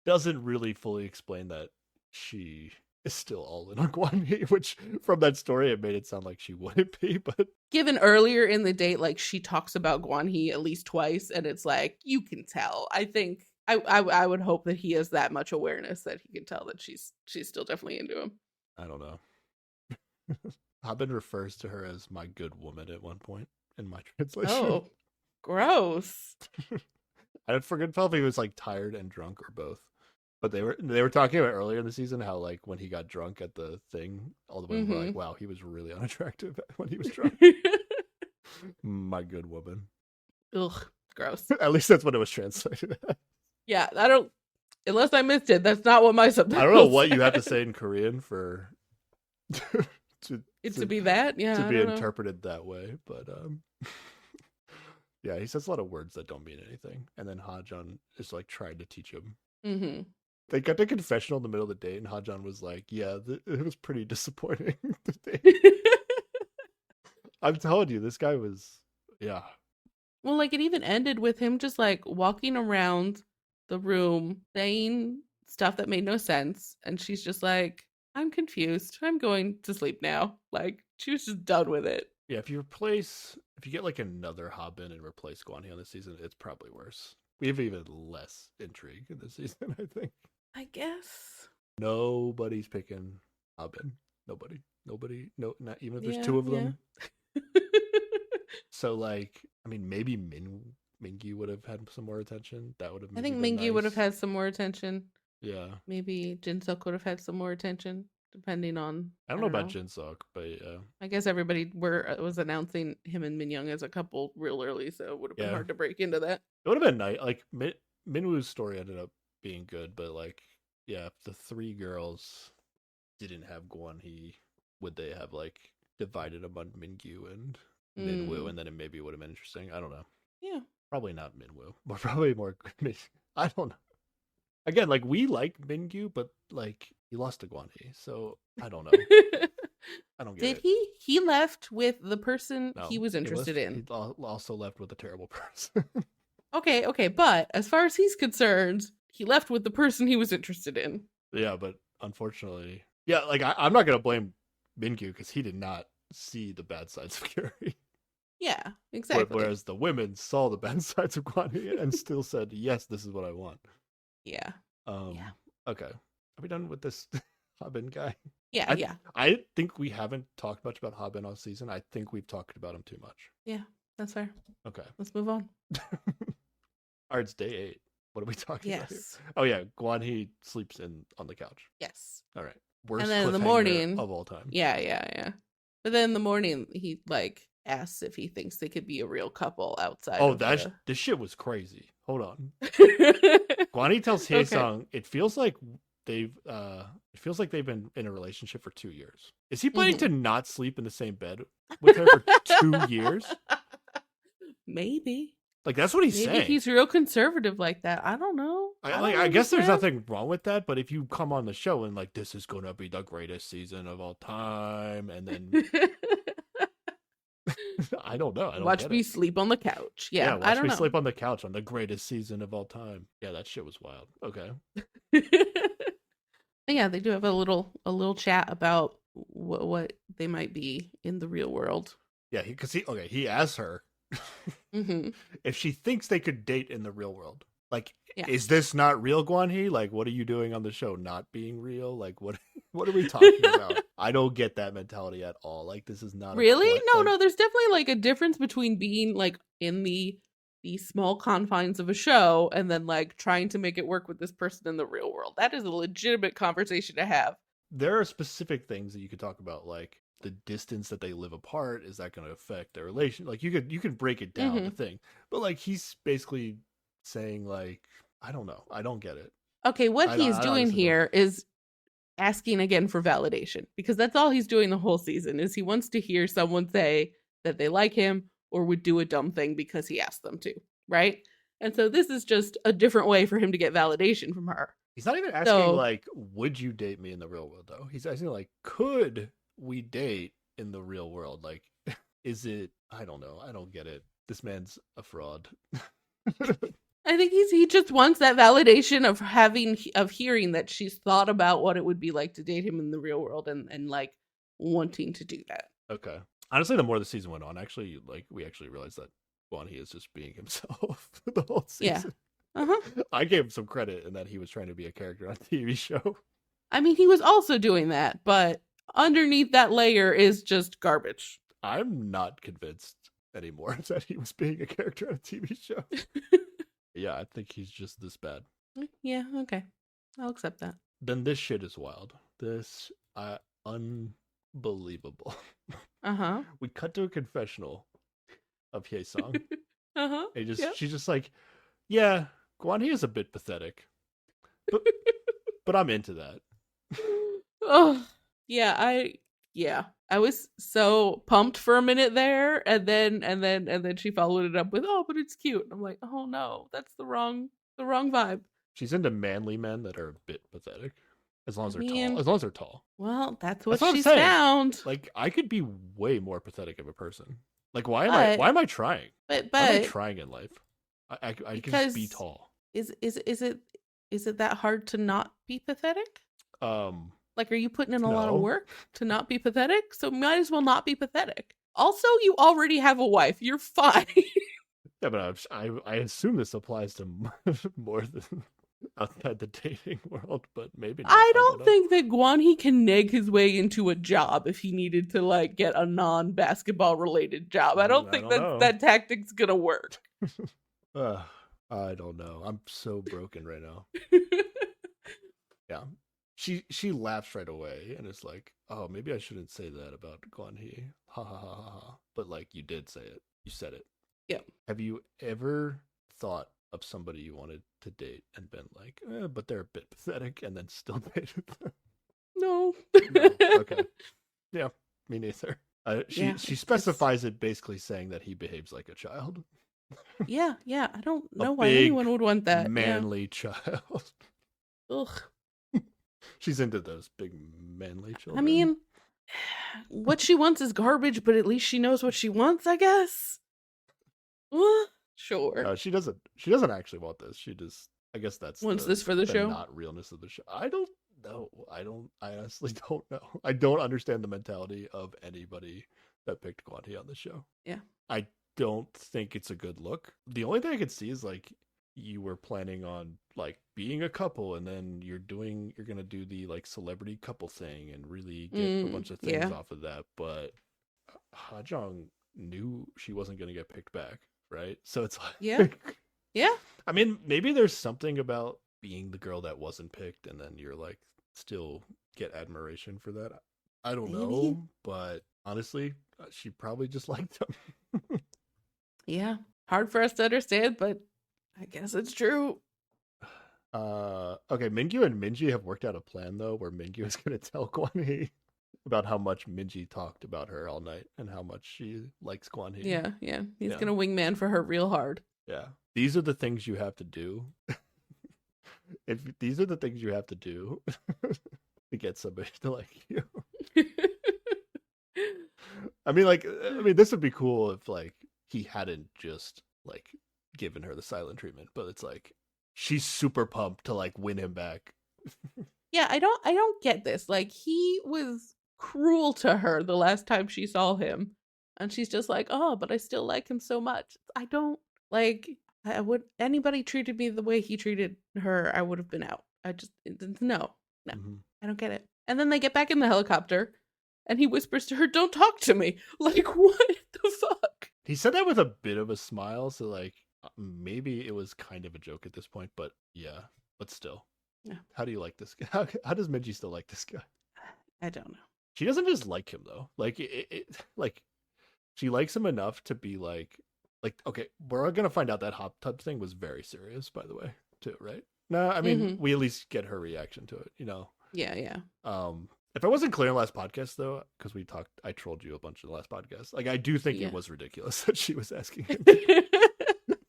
doesn't really fully explain that she is still all in on Guan Hee, which from that story it made it sound like she wouldn't be. But given earlier in the date, like she talks about Guan Hee at least twice, and it's like you can tell. I think I would hope that he has that much awareness that he can tell that she's still definitely into him. I don't know. Haben refers to her as my good woman at one point in my translation. Oh, gross. I forget if he was like tired and drunk or both. But they were talking about earlier in the season how like when he got drunk at the thing, all the women were like, wow, he was really unattractive when he was drunk. My good woman. Ugh, gross. At least that's what it was translated as. Yeah, unless I missed it, that's not what my subtitles I don't know what you have to say in Korean for to be that, yeah, to be interpreted that way, but yeah, he says a lot of words that don't mean anything, and then Hajun is like trying to teach him. Mm-hmm. They got to confessional in the middle of the day, and Hajun was like, "Yeah, it was pretty disappointing." I'm telling you, this guy was, yeah. Well, like it even ended with him just like walking around the room saying stuff that made no sense, and she's just like, I'm confused, I'm going to sleep now. Like she was just done with it. Yeah, if you get like another Haben and replace Guan Hee on this season, it's probably worse. We have even less intrigue in this season, I think. I guess nobody's picking Haben. Nobody, no, not even if there's two of them. So like, I mean, maybe Min Mingyu would have had some more attention. That would have. I think been Mingyu would have had some more attention. Yeah. Maybe Jinsuk would have had some more attention, depending on. I don't know about Jinsuk, but yeah. I guess everybody was announcing him and Minyoung as a couple real early, so it would have been hard to break into that. It would have been nice. Like Minwoo's story ended up being good, but like, yeah, if the three girls didn't have Gwanhee, would they have like divided among Mingyu and Minwoo, and then it maybe would have been interesting? I don't know. Yeah. Probably not Minwoo, but probably more. I don't know. Again, like we like Mingyu, but like he lost to Gwanhee, so I don't know. I don't get it. Did he? He left with the person he was interested in. He also left with a terrible person. Okay, but as far as he's concerned, he left with the person he was interested in. Yeah, but unfortunately, yeah, like I'm not gonna blame Mingyu because he did not see the bad sides of Kyuri. Yeah, exactly. Whereas the women saw the bad sides of Gwanhee and still said, "Yes, this is what I want." Yeah. Yeah. Okay. Are we done with this Habin guy? Yeah, I think we haven't talked much about Habin all season. I think we've talked about him too much. Yeah, that's fair. Okay. Let's move on. All right, it's day 8. What are we talking about here? Yes. Oh yeah, Gwanhee sleeps on the couch. Yes. All right. Worst and then in the morning of all time. Yeah. But then in the morning, he like asks if he thinks they could be a real couple outside. Oh, this shit was crazy. Hold on. Gwanhee tells Haesung it feels like they've been in a relationship for 2 years. Is he planning to not sleep in the same bed with her for 2 years? Maybe. Like that's what he's saying. Maybe he's real conservative like that. I don't know. I guess there's nothing wrong with that, but if you come on the show and like this is gonna be the greatest season of all time, and then I don't know. Watch me sleep on the couch. Yeah, watch me sleep on the couch on the greatest season of all time. Yeah, that shit was wild. Okay. Yeah, they do have a little chat about what they might be in the real world. Yeah, he asked her if she thinks they could date in the real world. Like, is this not real, Gwanhee? Like, what are you doing on the show not being real? Like, what are we talking about? I don't get that mentality at all. Like, this is not really no. There's definitely like a difference between being like in the small confines of a show and then like trying to make it work with this person in the real world. That is a legitimate conversation to have. There are specific things that you could talk about, like the distance that they live apart. Is that going to affect their relation? Like you could break it down the thing, but like he's basically saying like, I don't know, I don't get it. Okay, what he's doing here is asking again for validation, because that's all he's doing the whole season is he wants to hear someone say that they like him or would do a dumb thing because he asked them to, right? And so this is just a different way for him to get validation from her. He's not even asking like, would you date me in the real world though? He's asking like, could we date in the real world? Like, is it, I don't know, I don't get it. This man's a fraud. I think he just wants that validation of hearing that she's thought about what it would be like to date him in the real world and like wanting to do that. Okay. Honestly, the more the season went on, we actually realized that Gwanhee is just being himself the whole season. Yeah. I gave him some credit in that he was trying to be a character on a TV show. I mean, he was also doing that, but underneath that layer is just garbage. I'm not convinced anymore that he was being a character on a TV show. Yeah, I think he's just this bad. Yeah, okay. I'll accept that. Then this shit is wild. This, unbelievable. We cut to a confessional of Haesung. She's just like, yeah, Gwanhee is a bit pathetic. But I'm into that. Oh, yeah, I was so pumped for a minute there, and then she followed it up with, "Oh, but it's cute." And I'm like, "Oh no, that's the wrong vibe." She's into manly men that are a bit pathetic, as long as they're tall. As long as they're tall. Well, that's what she's found. Like, I could be way more pathetic of a person. Like, why am I trying? But why am I trying in life? I can just be tall. Is it that hard to not be pathetic? Like, are you putting in a lot of work to not be pathetic? So might as well not be pathetic. Also, you already have a wife. You're fine. Yeah, but I assume this applies to more than outside the dating world, but maybe not. I don't think that Gwanhee can neg his way into a job if he needed to, like, get a non-basketball related job. I don't think that tactic's gonna work. I don't know. I'm so broken right now. Yeah. She laughs right away and is like, "Oh, maybe I shouldn't say that about Guan He." Ha ha ha ha ha. But like you did say it. You said it. Yeah. Have you ever thought of somebody you wanted to date and been like, but they're a bit pathetic, and then still dated them? No. No. Okay. Yeah, me neither. She specifies it basically saying that he behaves like a child. Yeah. I don't know why anyone would want that. Manly child. Ugh. She's into those big manly children. I mean, what she wants is garbage, but at least she knows what she wants, I guess. Sure. No, she doesn't. She doesn't actually want this. She just. I guess that's wants this for the show. Not realness of the show. I don't know. I honestly don't know. I don't understand the mentality of anybody that picked Guan He on the show. Yeah. I don't think it's a good look. The only thing I could see is like you were planning on like being a couple, and then you're gonna do the like celebrity couple thing and really get a bunch of things off of that. But Ha Jong knew she wasn't gonna get picked back, right? So it's like yeah. I mean, maybe there's something about being the girl that wasn't picked, and then you're like still get admiration for that. I don't know, but honestly, she probably just liked him. Yeah, hard for us to understand, but I guess it's true. Okay, Mingyu and Minji have worked out a plan though, where Mingyu is going to tell Guan He about how much Minji talked about her all night and how much she likes Guan He. Yeah. He's gonna wingman for her real hard. Yeah, these are the things you have to do. If these are the things you have to do to get somebody to like you. I mean, this would be cool if like he hadn't just like given her the silent treatment, but it's like she's super pumped to like win him back. Yeah, I don't get this. Like, he was cruel to her the last time she saw him, and she's just like, "Oh, but I still like him so much." I don't like. I would anybody treated me the way he treated her, I would have been out. I just no. Mm-hmm. I don't get it. And then they get back in the helicopter, and he whispers to her, "Don't talk to me." Like, what the fuck? He said that with a bit of a smile, so like maybe it was kind of a joke at this point, but yeah, but still. Yeah. How do you like this guy? How does Minji still like this guy? I don't know. She doesn't just like him though. Like like she likes him enough to be like okay, we're gonna find out that hot tub thing was very serious, by the way, too, right? No, I mean we at least get her reaction to it, you know. Yeah. If I wasn't clear in the last podcast though, because I trolled you a bunch in the last podcast. Like I do think it was ridiculous that she was asking him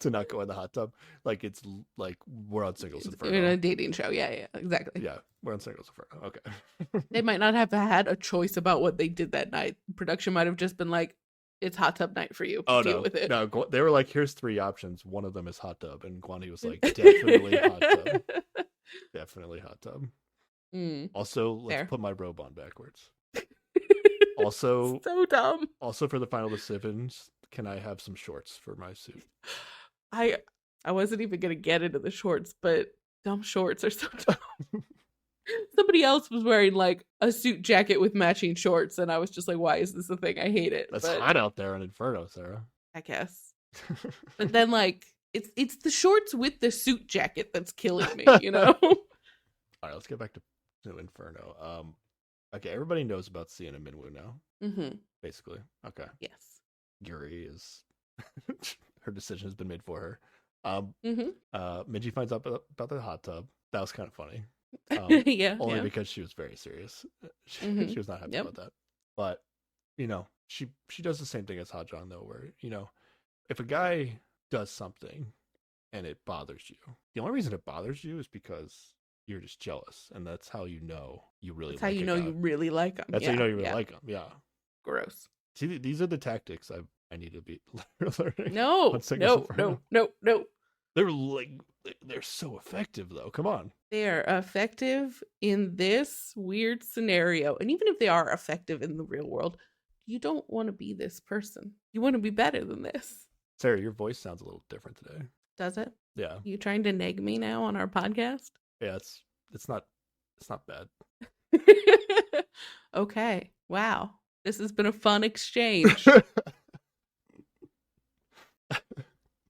to not go in the hot tub. Like it's like we're on Singles Inferno. In a dating show. Yeah, exactly. Yeah, we're on Singles Inferno. Okay. They might not have had a choice about what they did that night. Production might have just been like, "It's hot tub night for you. Deal with it." No, they were like, "Here's 3 options. One of them is hot tub," and Guan He was like, "Definitely hot tub. Definitely hot tub." Also, let's put my robe on backwards. Also, so dumb. Also, for the final decisions, can I have some shorts for my suit? I wasn't even gonna get into the shorts, but dumb shorts are so dumb. Somebody else was wearing like a suit jacket with matching shorts, and I was just like, "Why is this a thing? I hate it." That's hot out there in Inferno, Sarah. I guess. But then, like, it's the shorts with the suit jacket that's killing me, you know. All right, let's get back to Inferno. Okay, everybody knows about Sienna and Minwoo now. Basically, okay. Yes. Yuri is her decision has been made for her. Minji finds out about the hot tub. That was kind of funny. Only because she was very serious. She was not happy about that. But you know, she does the same thing as Ha-jung though, where you know, if a guy does something and it bothers you, the only reason it bothers you is because you're just jealous, and that's how you know you really. That's how you know you really like him. That's how you know you really like him. Yeah. Gross. See, these are the tactics I need to be learning. No. They're so effective though. Come on. They are effective in this weird scenario, and even if they are effective in the real world, you don't want to be this person. You want to be better than this. Sarah, your voice sounds a little different today. Does it? Yeah. You trying to nag me now on our podcast? Yeah, it's not bad. Okay. Wow. This has been a fun exchange.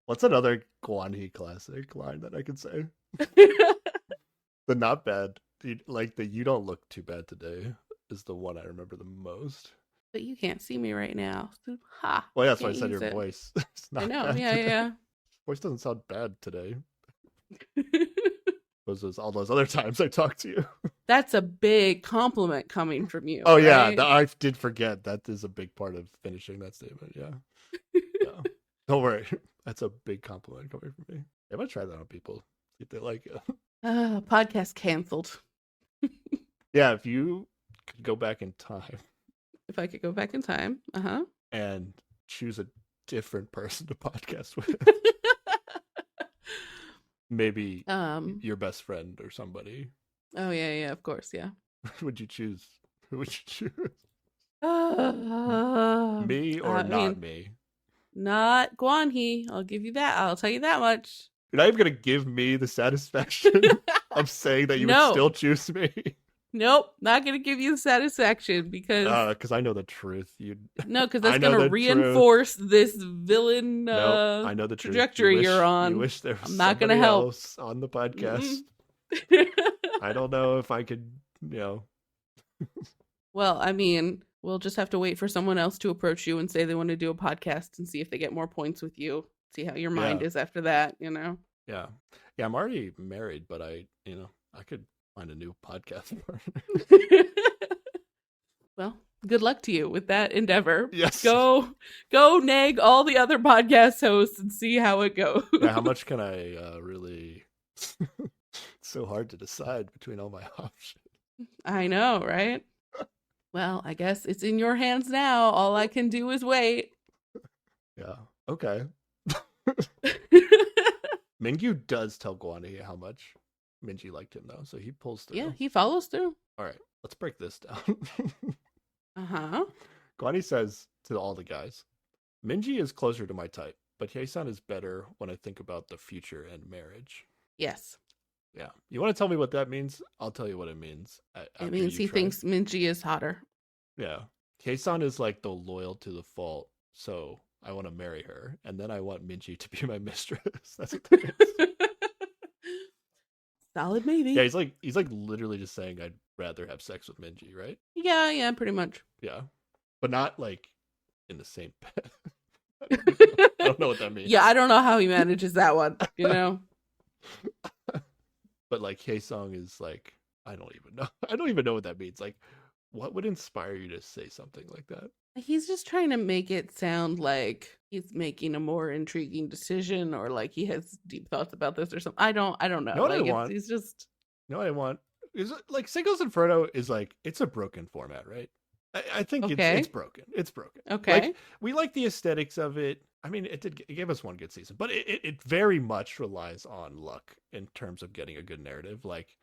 What's another Guan classic line that I could say? The not bad, like the "you don't look too bad today" is the one I remember the most. But you can't see me right now. So, ha. Well, yeah, that's why I said your voice. It's not I know. bad Yeah, today. yeah. Voice doesn't sound bad today. Those all those other times I talked to you. That's a big compliment coming from you. Oh right? yeah, I did forget that is a big part of finishing that statement. Yeah. Yeah. Don't worry, that's a big compliment coming from me. I'm gonna try that on people, see if they like it. Podcast canceled. Yeah, if you could go back in time. If I could go back in time, and choose a different person to podcast with. Maybe your best friend or somebody. Oh yeah, of course, yeah. Who would you choose? Who would you choose? Me or not me? Not Guan He. I'll give you that. I'll tell you that much. You're not even gonna give me the satisfaction of saying that you would still choose me. Nope, not gonna give you the satisfaction because I know the truth. No, because that's gonna reinforce this villain I know the trajectory you're on. You wish there was I'm not gonna help else on the podcast. I don't know if I could, Well, I mean, we'll just have to wait for someone else to approach you and say they want to do a podcast and see if they get more points with you. See how your mind is after that, Yeah. Yeah, I'm already married, but I could find a new podcast partner. Well, good luck to you with that endeavor. Yes. Go nag all the other podcast hosts and see how it goes. Yeah, how much can I really... It's so hard to decide between all my options. I know, right? Well, I guess it's in your hands now. All I can do is wait. Yeah. Okay. Mingyu does tell Guani how much Minji liked him, though, so he pulls through. Yeah, he follows through. All right, let's break this down. Guani says to all the guys, Minji is closer to my type, but Hye-san is better when I think about the future and marriage. Yes. Yeah. You want to tell me what that means? I'll tell you what it means. It means he thinks Minji is hotter. Yeah. Hye-san is like the loyal to the fault, so I want to marry her, and then I want Minji to be my mistress. That's what that means. Solid maybe. Yeah, he's like literally just saying I'd rather have sex with Minji, right? Yeah, pretty much. Yeah. But not like in the same bed. I don't know what that means. Yeah, I don't know how he manages that one, But like Hye-sung is like, I don't even know what that means. Like, what would inspire you to say something like that? He's just trying to make it sound like he's making a more intriguing decision, or like he has deep thoughts about this or something. I don't know. No, what like I want. He's just. No, what I want is like Singles Inferno is like, it's a broken format, right? I think it's broken. It's broken. Okay. Like, we like the aesthetics of it. I mean, it gave us one good season, but it very much relies on luck in terms of getting a good narrative. Like,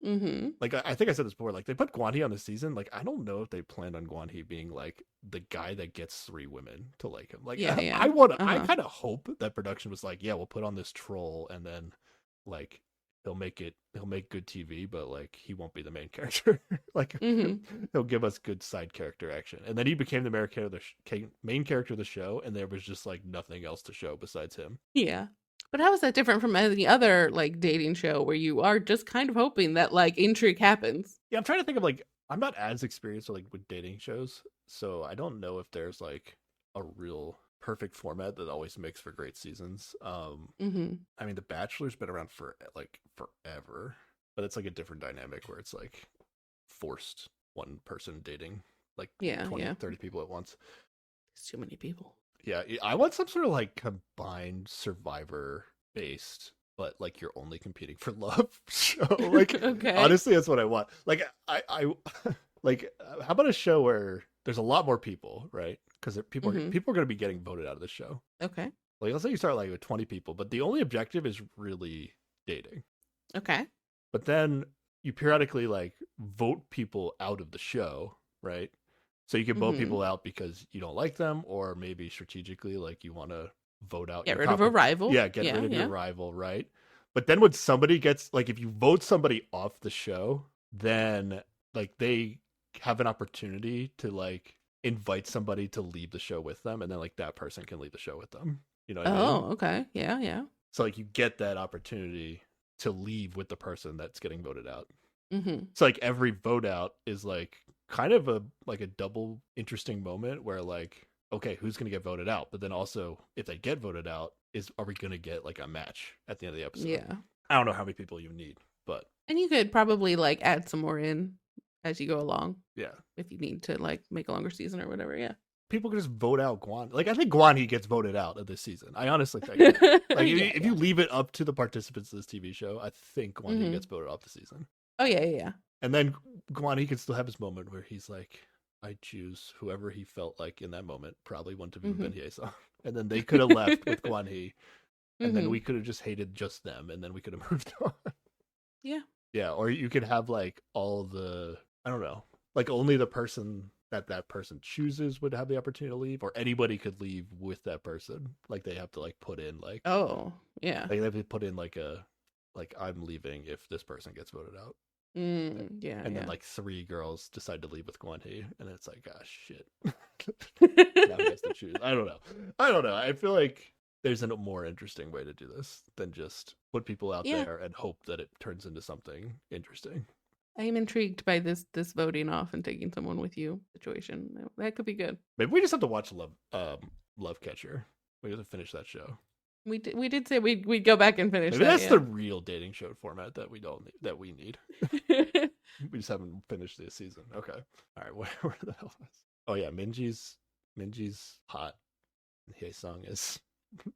like I think I said this before. Like, they put Guan-hee on the season. Like, I don't know if they planned on Guan-hee being like the guy that gets 3 women to like him. Like, I kind of hope that production was like, yeah, we'll put on this troll, and then like he'll make good TV, but like he won't be the main character. Like, he'll give us good side character action, and then he became the main character of the show, and there was just like nothing else to show besides him. Yeah. But how is that different from any other like dating show where you are just kind of hoping that like intrigue happens? Yeah, I'm trying to think of like, I'm not as experienced with dating shows, so I don't know if there's like a real perfect format that always makes for great seasons. I mean, The Bachelor's been around for like forever, but it's like a different dynamic where it's like forced one person dating like 30 people at once. It's too many people. Yeah, I want some sort of like combined Survivor based, but like you're only competing for love show. Like, honestly, that's what I want. Like, I like, how about a show where there's a lot more people, right? Because people are going to be getting voted out of the show. Okay. Like, let's say you start like with 20 people, but the only objective is really dating. Okay. But then you periodically like vote people out of the show, right? So you can vote people out because you don't like them, or maybe strategically, like you want to vote out. Get rid of a rival. Yeah, get rid of your rival, right? But then when somebody gets, like, if you vote somebody off the show, then like they have an opportunity to like invite somebody to leave the show with them, and then like that person can leave the show with them. You know what I mean? Okay. Yeah, yeah. So like you get that opportunity to leave with the person that's getting voted out. Mm-hmm. So like every vote out is like kind of a double interesting moment where like, okay, who's gonna get voted out? But then also if they get voted out, are we gonna get like a match at the end of the episode? Yeah. I don't know how many people you need, but And you could probably like add some more in as you go along. Yeah. If you need to like make a longer season or whatever, yeah. People can just vote out Guan. Like I think Guan He gets voted out of this season. I honestly think that. Like if you leave it up to the participants of this TV show, I think Guan He gets voted off the season. Oh yeah. And then Guan He can still have his moment where he's like, I choose whoever he felt like in that moment probably wouldn't have been Hye-sung. And then they could have left with Guan He. And then we could have just hated just them, and then we could have moved on. Yeah. Yeah, or you could have like all the, I don't know, like only the person that person chooses would have the opportunity to leave, or anybody could leave with that person. Like they have to like put in like, oh yeah, like they have to put in like I'm leaving if this person gets voted out. Yeah, and then like 3 girls decide to leave with Guan He, and it's like, ah, shit. Now he has to choose. I don't know. I feel like there's a more interesting way to do this than just put people out there and hope that it turns into something interesting. I am intrigued by this voting off and taking someone with you situation. That could be good. Maybe we just have to watch Love Catcher. We have to finish that show. We did say we'd go back and finish. Maybe that's the real dating show format that we need. We just haven't finished this season. Okay. All right. Where the hell was? Oh yeah, Minji's hot. Hye-sung is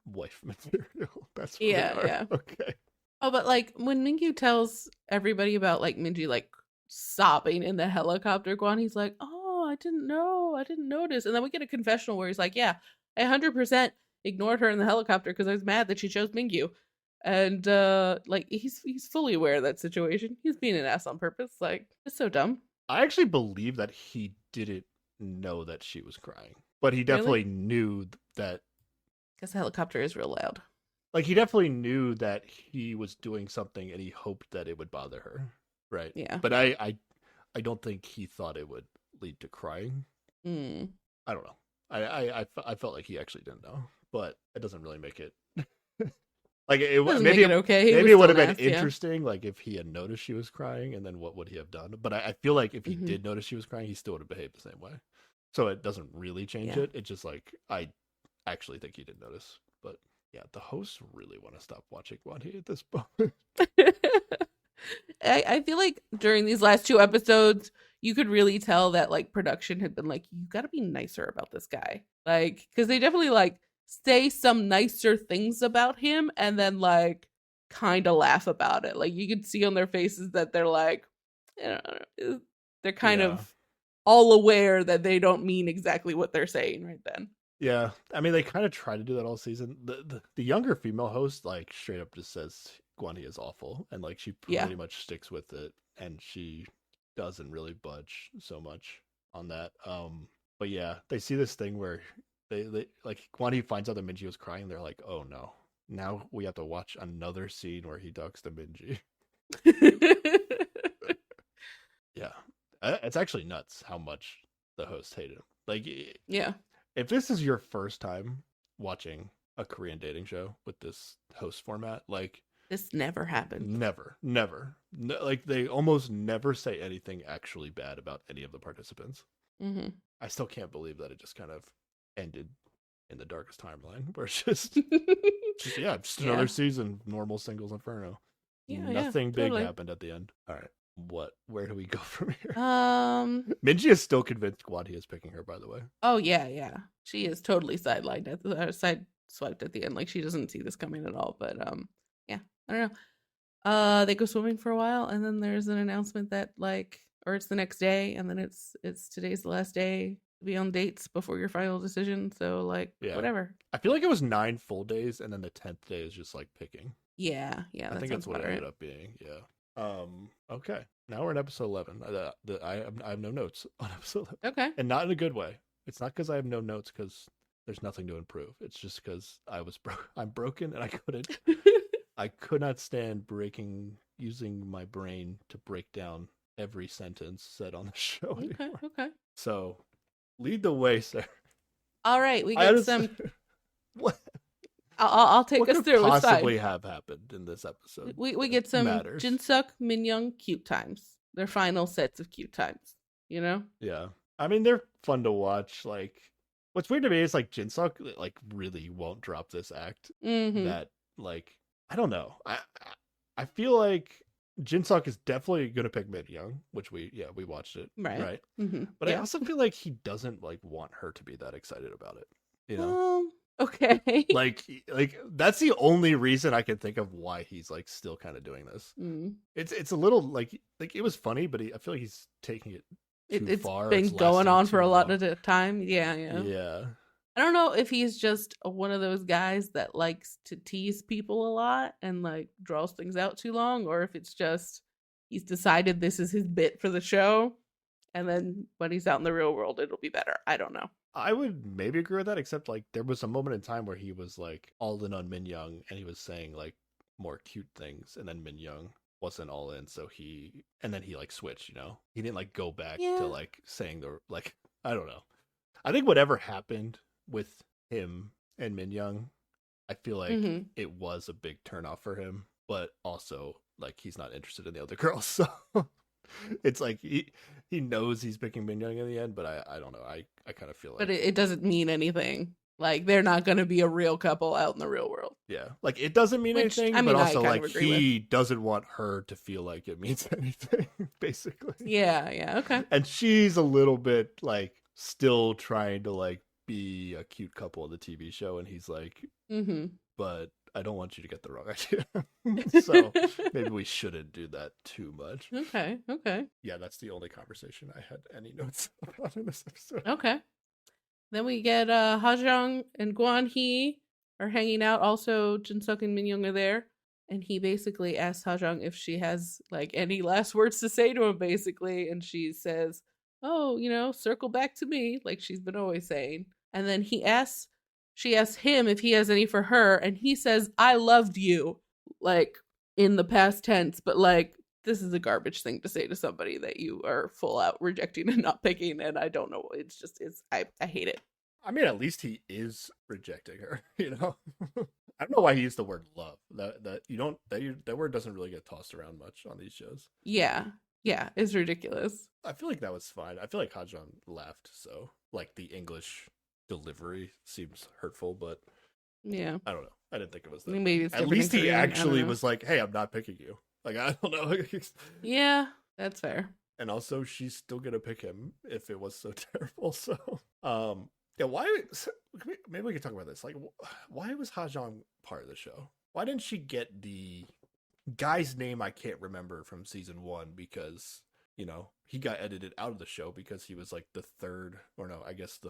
wife material. That's what yeah. Okay. Oh, but like when Mingyu tells everybody about like Minji like sobbing in the helicopter, Guan He's like, "Oh, I didn't notice." And then we get a confessional where he's like, "Yeah, I 100% ignored her in the helicopter because I was mad that she chose Mingyu." And like he's fully aware of that situation. He's being an ass on purpose. Like, it's so dumb. I actually believe that he didn't know that she was crying, but he definitely knew that, because the helicopter is real loud. Like he definitely knew that he was doing something, and he hoped that it would bother her, right? Yeah. But I don't think he thought it would lead to crying. I don't know. I felt like he actually didn't know, but it doesn't really make it. Like maybe it okay. Maybe it would have been interesting, like if he had noticed she was crying, and then what would he have done? But I feel like if he did notice she was crying, he still would have behaved the same way. So it doesn't really change it. It's just like I actually think he did notice. But yeah, the hosts really want to stop watching Guan He at this point. I feel like during these last 2 episodes, you could really tell that like production had been like, you got to be nicer about this guy, like because they definitely like say some nicer things about him and then like kind of laugh about it. Like you could see on their faces that they're like, they're kind of all aware that they don't mean exactly what they're saying right then. Yeah, I mean they kind of try to do that all season. The younger female host like straight up just says Guan He is awful, and like she pretty much sticks with it, and she doesn't really budge so much on that. But yeah, they see this thing where they like Guan He finds out that Minji was crying. They're like, oh no, now we have to watch another scene where he talks to Minji. Yeah, it's actually nuts how much the host hated him. Like, yeah, if this is your first time watching a Korean dating show with this host format, like this never happened. Never. Like they almost never say anything actually bad about any of the participants. I still can't believe that it just kind of ended in the darkest timeline, where it's just another season, normal singles Inferno. Nothing big happened at the end. All right, where do we go from here? Minji is still convinced Guan He is picking her, by the way. Oh yeah, she is totally sideswiped at the end. Like she doesn't see this coming at all. But yeah, I don't know. They go swimming for a while, and then there's an announcement that like, or it's the next day, and then it's today's the last day to be on dates before your final decision. So like, whatever. I feel like it was 9 full days, and then the 10th day is just like picking. Yeah. I think that's what it ended up being. Yeah. Okay. Now we're in episode 11. I have no notes on episode 11. Okay. And not in a good way. It's not because I have no notes because there's nothing to improve. It's just because I'm broken and I could not stand using my brain to break down every sentence said on the show anymore. Okay. So lead the way, sir. All right, we got some. What? I'll take us through. What could possibly have happened in this episode? We get some Jinsuk, Minyoung cute times. Their final sets of cute times. You know? Yeah. I mean, they're fun to watch. Like, what's weird to me is like Jinsuk like really won't drop this act. That like I don't know. I feel like Jinsuk is definitely gonna pick Minyoung, which we watched it, right? But I also feel like he doesn't like want her to be that excited about it. You know? Okay. Like that's the only reason I can think of why he's like still kind of doing this. It's a little like it was funny, but I feel like he's taking it too far. It's been going on for a lot of time. Yeah. I don't know if he's just one of those guys that likes to tease people a lot and like draws things out too long, or if it's just he's decided this is his bit for the show, and then when he's out in the real world, it'll be better. I don't know. I would maybe agree with that, except like there was a moment in time where he was like all in on Minyoung and he was saying like more cute things, and then Minyoung wasn't all in, so he like switched, you know? He didn't like go back to like saying the like I don't know. I think whatever happened with him and Minyoung, I feel like it was a big turnoff for him, but also like he's not interested in the other girls, so it's like he knows he's picking Minyoung in the end, but I don't know. I kind of feel like, but it doesn't mean anything. Like they're not going to be a real couple out in the real world. Yeah, like it doesn't mean anything, but also like he doesn't want her to feel like it means anything, basically. Yeah, okay. And she's a little bit like still trying to like be a cute couple in the TV show, and he's like, but I don't want you to get the wrong idea. So maybe we shouldn't do that too much. Okay. Yeah, that's the only conversation I had any notes about in this episode. Okay. Then we get Hajong and Guan Hee are hanging out. Also, Jinsuk and Minyoung are there. And he basically asks Hajong if she has like any last words to say to him, basically. And she says, oh, circle back to me, like she's been always saying. And then she asks him if he has any for her, and he says, I loved you, like in the past tense, but like this is a garbage thing to say to somebody that you are full out rejecting and not picking, and I don't know. I hate it. I mean, at least he is rejecting her, you know? I don't know why he used the word love. That word doesn't really get tossed around much on these shows. Yeah, it's ridiculous. I feel like that was fine. I feel like Hajong laughed, so like the English delivery seems hurtful, but yeah, I don't know. I didn't think it was that. Maybe it's at least he actually was like, hey, I'm not picking you. Like, I don't know. Yeah, that's fair. And also, she's still gonna pick him if it was so terrible. So, yeah. Maybe we could talk about this. Like, why was Hajong part of the show? Why didn't she get the guy's name I can't remember from season 1 because he got edited out of the show because he was like the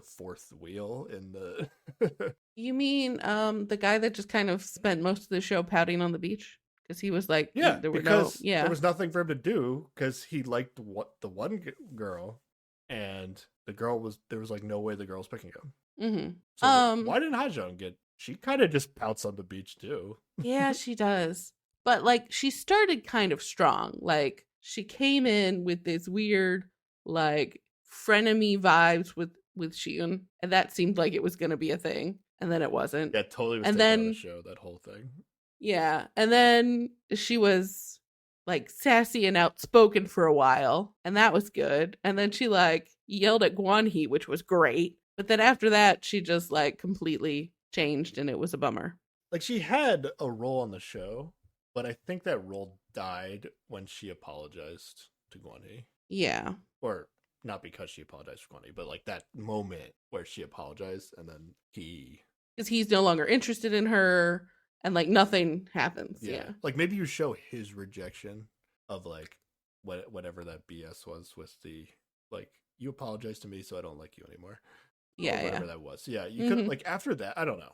fourth wheel in the You mean the guy that just kind of spent most of the show pouting on the beach because he was like there was nothing for him to do because he liked the one girl, and there was like no way the girl was picking him. So why didn't Hajong get? She kind of just pouts on the beach too. Yeah, she does. But like she started kind of strong. Like she came in with this weird like frenemy vibes with Shiun, and that seemed like it was going to be a thing, and then it wasn't. Yeah, totally was. And then the show, that whole thing. Yeah, and then she was like sassy and outspoken for a while, and that was good. And then she like yelled at Guan Hee, which was great. But then after that, she just like completely changed, and it was a bummer. Like she had a role on the show, but I think that role died when she apologized to Guan Hee. Yeah. Or not because she apologized to Guan Hee, but like that moment where she apologized and then because he's no longer interested in her and like nothing happens. Yeah. Like maybe you show his rejection of like whatever that BS was with the like you apologized to me so I don't like you anymore. Yeah. Whatever that was. Yeah. You could like after that, I don't know.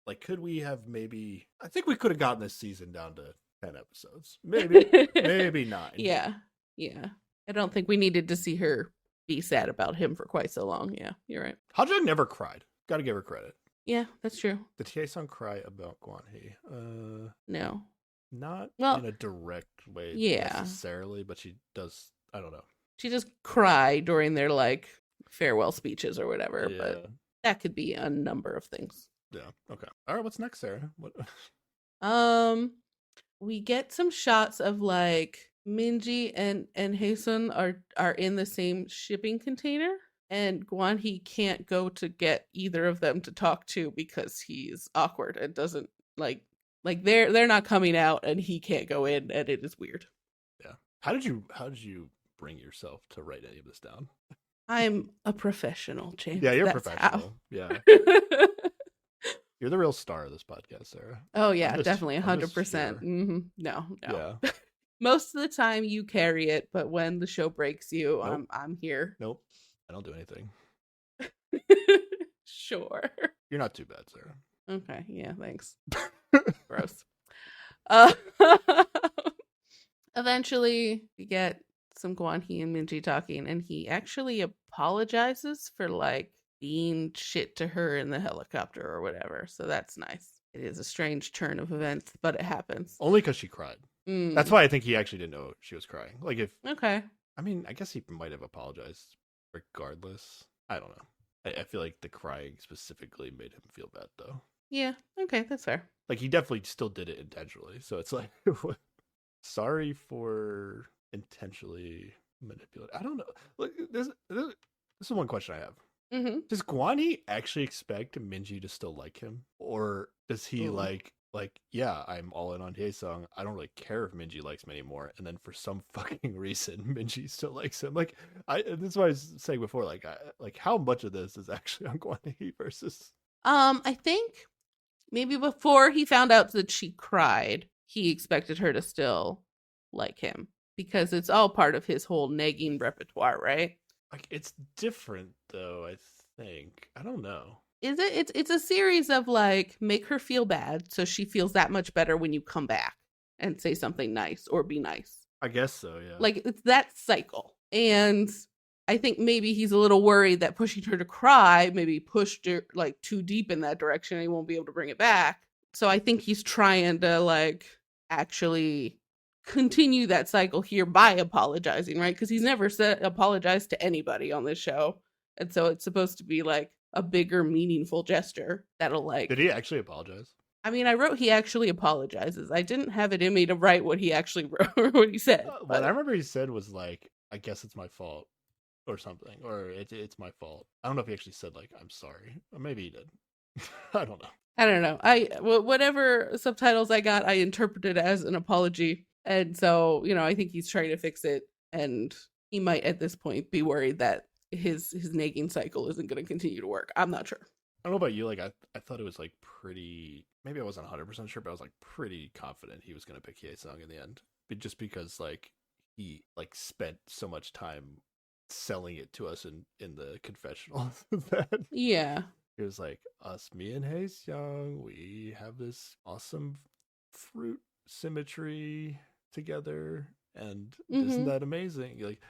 Like, could we have I think we could have gotten this season down to 10 episodes. Maybe 9. Yeah. I don't think we needed to see her be sad about him for quite so long. Yeah, you're right. Hajong never cried. Gotta give her credit. Yeah, that's true. Did Tae-sung cry about Guan Hee? No. Not in a direct way necessarily, but she does, I don't know. She just cry during their, like, farewell speeches or whatever, but that could be a number of things. Yeah. Okay. All right. What's next, Sarah? What? We get some shots of like Minji and Haesun are in the same shipping container, and Guanhee can't go to get either of them to talk to because he's awkward and doesn't like they're not coming out, and he can't go in, and it is weird. Yeah. How did you bring yourself to write any of this down? I'm a professional, James. Yeah, you're That's professional. how. Yeah. You're the real star of this podcast, Sarah. Oh yeah, definitely 100%. No. Yeah. Most of the time you carry it, but when the show breaks you, Nope. I'm here. Nope. I don't do anything. Sure. You're not too bad, Sarah. Okay, yeah, thanks. Gross. Uh, Eventually, we get some Guanhee and Minji talking, and he actually apologizes for like being shit to her in the helicopter or whatever. So that's nice. It is a strange turn of events, but it happens. Only because she cried. That's why I think he actually didn't know she was crying. Like if okay, I mean, I guess he might have apologized regardless. I don't know. I feel like the crying specifically made him feel bad though. Yeah. Okay, that's fair. Like he definitely still did it intentionally. So it's like, sorry for intentionally manipulating. I don't know. Look, this is one question I have. Mm-hmm. Does Guanhee actually expect Minji to still like him, or does he like, yeah, I'm all in on Haesung. I don't really care if Minji likes me anymore. And then for some fucking reason, Minji still likes him. Like, this is what I was saying before. Like, how much of this is actually on Guanhee versus? I think maybe before he found out that she cried, he expected her to still like him because it's all part of his whole nagging repertoire, right? Like, it's different though. I think I don't know. Is it? It's a series of like make her feel bad so she feels that much better when you come back and say something nice or be nice. I guess so, yeah. Like it's that cycle. And I think maybe he's a little worried that pushing her to cry maybe pushed her like too deep in that direction and he won't be able to bring it back. So I think he's trying to like actually continue that cycle here by apologizing, right? Because he's never said apologize to anybody on this show. And so it's supposed to be like a bigger, meaningful gesture that'll like. Did he actually apologize? I mean, I wrote he actually apologizes. I didn't have it in me to write what he actually wrote or what he said. What I remember he said was like, I guess it's my fault or something, or it's my fault. I don't know if he actually said like, I'm sorry. Or maybe he did. I don't know. I don't know. Whatever subtitles I got, I interpreted as an apology. And so, I think he's trying to fix it. And he might at this point be worried that his nagging cycle isn't going to continue to work. I'm not sure. I don't know about you. Like, I thought it was like pretty, maybe I wasn't 100% sure, but I was like pretty confident he was going to pick Haesung in the end. But just because like he like spent so much time selling it to us in the confessional that yeah, it was like us, me and Haesung, we have this awesome fruit symmetry together, and isn't that amazing? Like,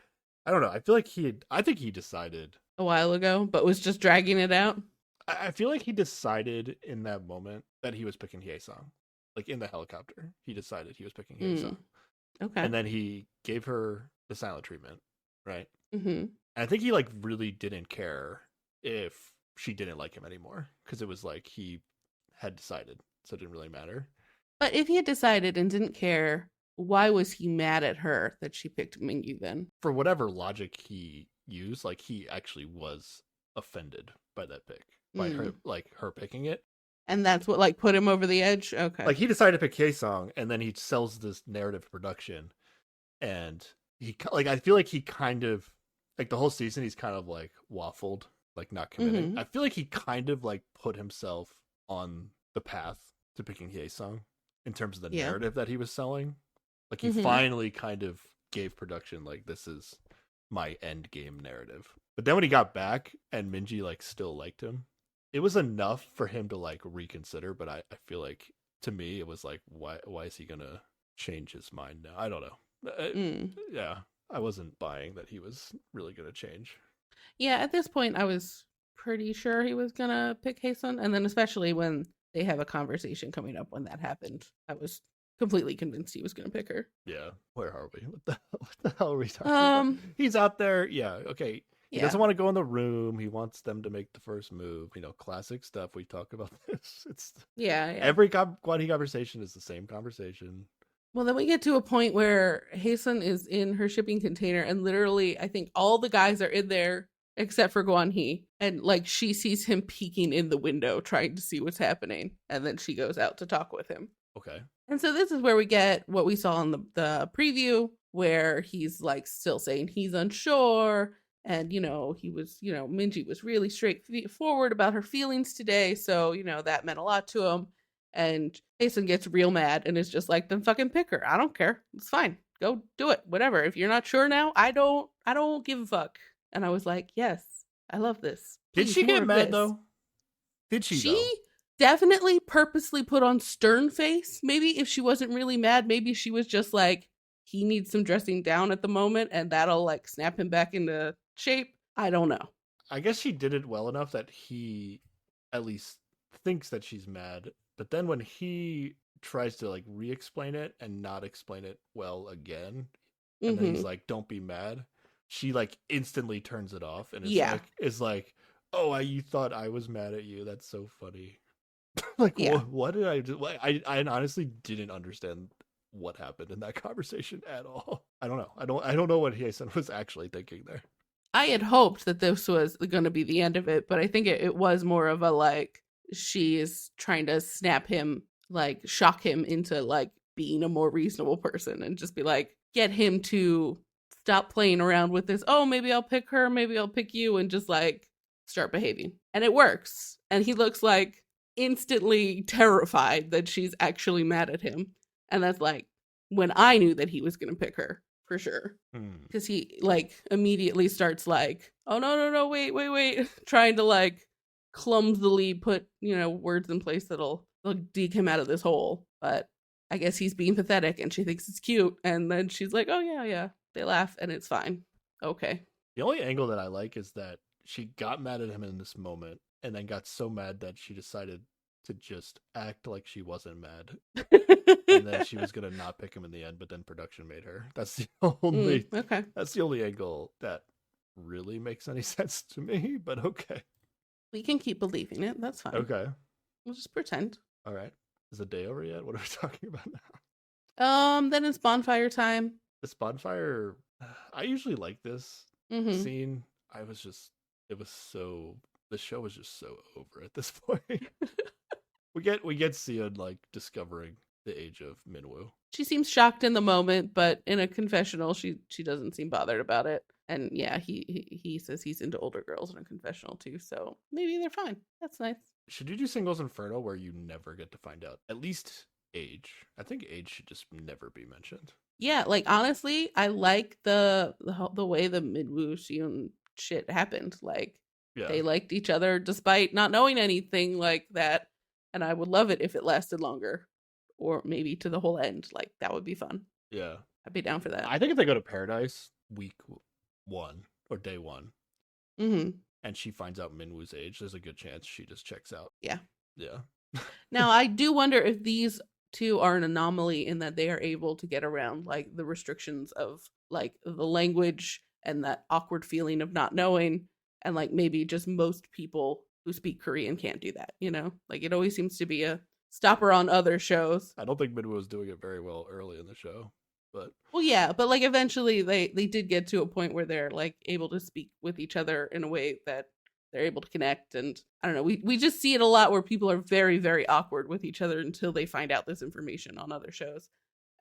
I don't know. I feel like I think he decided a while ago, but was just dragging it out. I feel like he decided in that moment that he was picking Haesung. Like in the helicopter, he decided he was picking Haesung. Okay. And then he gave her the silent treatment, right? Mm-hmm. And I think he like really didn't care if she didn't like him anymore, because it was like he had decided, so it didn't really matter. But if he had decided and didn't care, why was he mad at her that she picked Mingyu then? For whatever logic he used, like he actually was offended by that pick, by her, like her picking it. And that's what like put him over the edge? Okay. Like he decided to pick Haesung, and then he sells this narrative production, and he like, I feel like he kind of like the whole season he's kind of like waffled, like not committing. I feel like he kind of like put himself on the path to picking Haesung in terms of the narrative that he was selling. Like he finally kind of gave production like, this is my end game narrative. But then when he got back and Minji like still liked him, it was enough for him to like reconsider. But I feel like to me it was like, why is he gonna change his mind now? I don't know. Yeah, I wasn't buying that he was really gonna change. Yeah, at this point I was pretty sure he was gonna pick Haesung, and then especially when they have a conversation coming up when that happened, I was completely convinced he was going to pick her. Yeah. Where are we? What the hell are we talking about? He's out there. Yeah. Okay. He doesn't want to go in the room. He wants them to make the first move. Classic stuff. We talk about this. It's every quality conversation is the same conversation. Well, then we get to a point where Hasten is in her shipping container, and literally, I think all the guys are in there except for Guan He, and like she sees him peeking in the window trying to see what's happening, and then she goes out to talk with him. Okay. And so this is where we get what we saw in the preview, where he's like still saying he's unsure. And, he was, Minji was really straightforward about her feelings today. So, that meant a lot to him. And Jason gets real mad and is just like, then fucking pick her. I don't care. It's fine. Go do it. Whatever. If you're not sure now, I don't give a fuck. And I was like, yes, I love this. Please, did she get mad though? Did she? She definitely purposely put on stern face. Maybe if she wasn't really mad, maybe she was just like, he needs some dressing down at the moment and that'll like snap him back into shape. I don't know. I guess she did it well enough that he at least thinks that she's mad. But then when he tries to like re-explain it and not explain it well again, and then he's like, don't be mad, she like instantly turns it off and is like, oh, you thought I was mad at you. That's so funny. Like, what did I do? I honestly didn't understand what happened in that conversation at all. I don't know. I don't know what Haesen was actually thinking there. I had hoped that this was going to be the end of it, but I think it was more of a like, she is trying to snap him, like shock him into like being a more reasonable person and just be like, get him to stop playing around with this. Oh, maybe I'll pick her. Maybe I'll pick you, and just like start behaving. And it works. And he looks like instantly terrified that she's actually mad at him. And that's like when I knew that he was going to pick her. For sure. Because he like immediately starts like, oh no, wait, trying to like clumsily put, words in place that'll dig him out of this hole. But I guess he's being pathetic and she thinks it's cute. And then she's like, oh yeah. They laugh and it's fine. Okay. The only angle that I like is that she got mad at him in this moment and then got so mad that she decided to just act like she wasn't mad. And then she was gonna not pick him in the end, but then production made her. That's the only That's the only angle that really makes any sense to me. But okay, we can keep believing it. That's fine. Okay, we'll just pretend. All right. Is the day over yet? What are we talking about now? Then it's bonfire time. This bonfire. I usually like this scene. The show was just so over at this point. we get Sia like discovering the age of Minwoo. She seems shocked in the moment, but in a confessional, she doesn't seem bothered about it. And yeah, he says he's into older girls in a confessional too, so maybe they're fine. That's nice. Should you do Singles Inferno where you never get to find out at least age? I think age should just never be mentioned. Yeah, like honestly, I like the way the Minwoo Xion shit happened. Like they liked each other despite not knowing anything like that, and I would love it if it lasted longer. Or maybe to the whole end. Like, that would be fun. Yeah. I'd be down for that. I think if they go to Paradise week 1 or day 1, and she finds out Minwoo's age, there's a good chance she just checks out. Yeah. Yeah. Now, I do wonder if these two are an anomaly in that they are able to get around, like, the restrictions of, like, the language and that awkward feeling of not knowing. And, like, maybe just most people who speak Korean can't do that, Like, it always seems to be a stopper on other shows. I don't think Minwoo was doing it very well early in the show, but well, yeah, but like eventually they did get to a point where they're like able to speak with each other in a way that they're able to connect. And I don't know, we just see it a lot where people are very, very awkward with each other until they find out this information on other shows.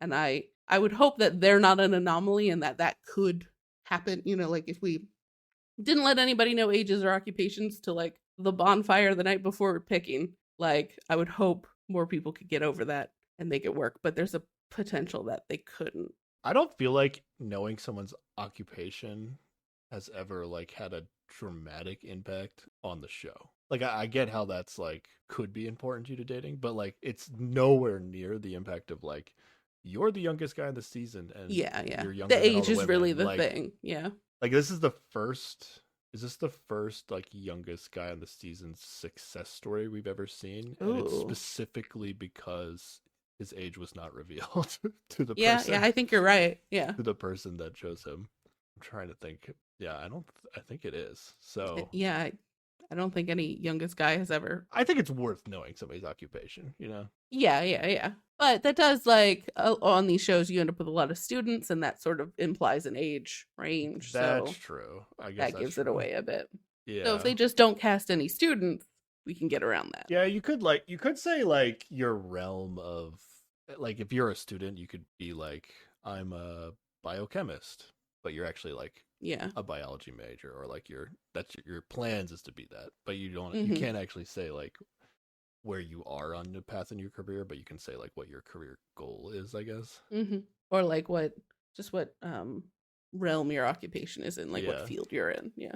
And I would hope that they're not an anomaly and that could happen. Like if we didn't let anybody know ages or occupations to like the bonfire the night before picking, like I would hope more people could get over that and make it work, but there's a potential that they couldn't. I don't feel like knowing someone's occupation has ever like had a dramatic impact on the show. Like I get how that's like could be important to you to dating, but like it's nowhere near the impact of like you're the youngest guy in the season and you're younger the age is women. really the like, thing. Yeah. Like this is the first. Is this the first like youngest guy on the season's success story we've ever seen? Ooh. And it's specifically because his age was not revealed to the person. Yeah, I think you're right. Yeah. To the person that chose him. I'm trying to think. Yeah, I think it is. So yeah, I don't think any youngest guy has ever. I think it's worth knowing somebody's occupation, you know? Yeah. But that does, like, on these shows, you end up with a lot of students, and that sort of implies an age range. That's So true. I guess that that's gives it true. away a bit. Yeah. So if they just don't cast any students, we can get around that. Yeah, you could say like your realm of, like, if you're a student, you could be like, I'm a biochemist, but you're actually like a biology major, or like your plans is to be that, but you can't actually say like where you are on the path in your career, but you can say like what your career goal is, I guess. Or like what realm your occupation is in, like what field you're in. Yeah.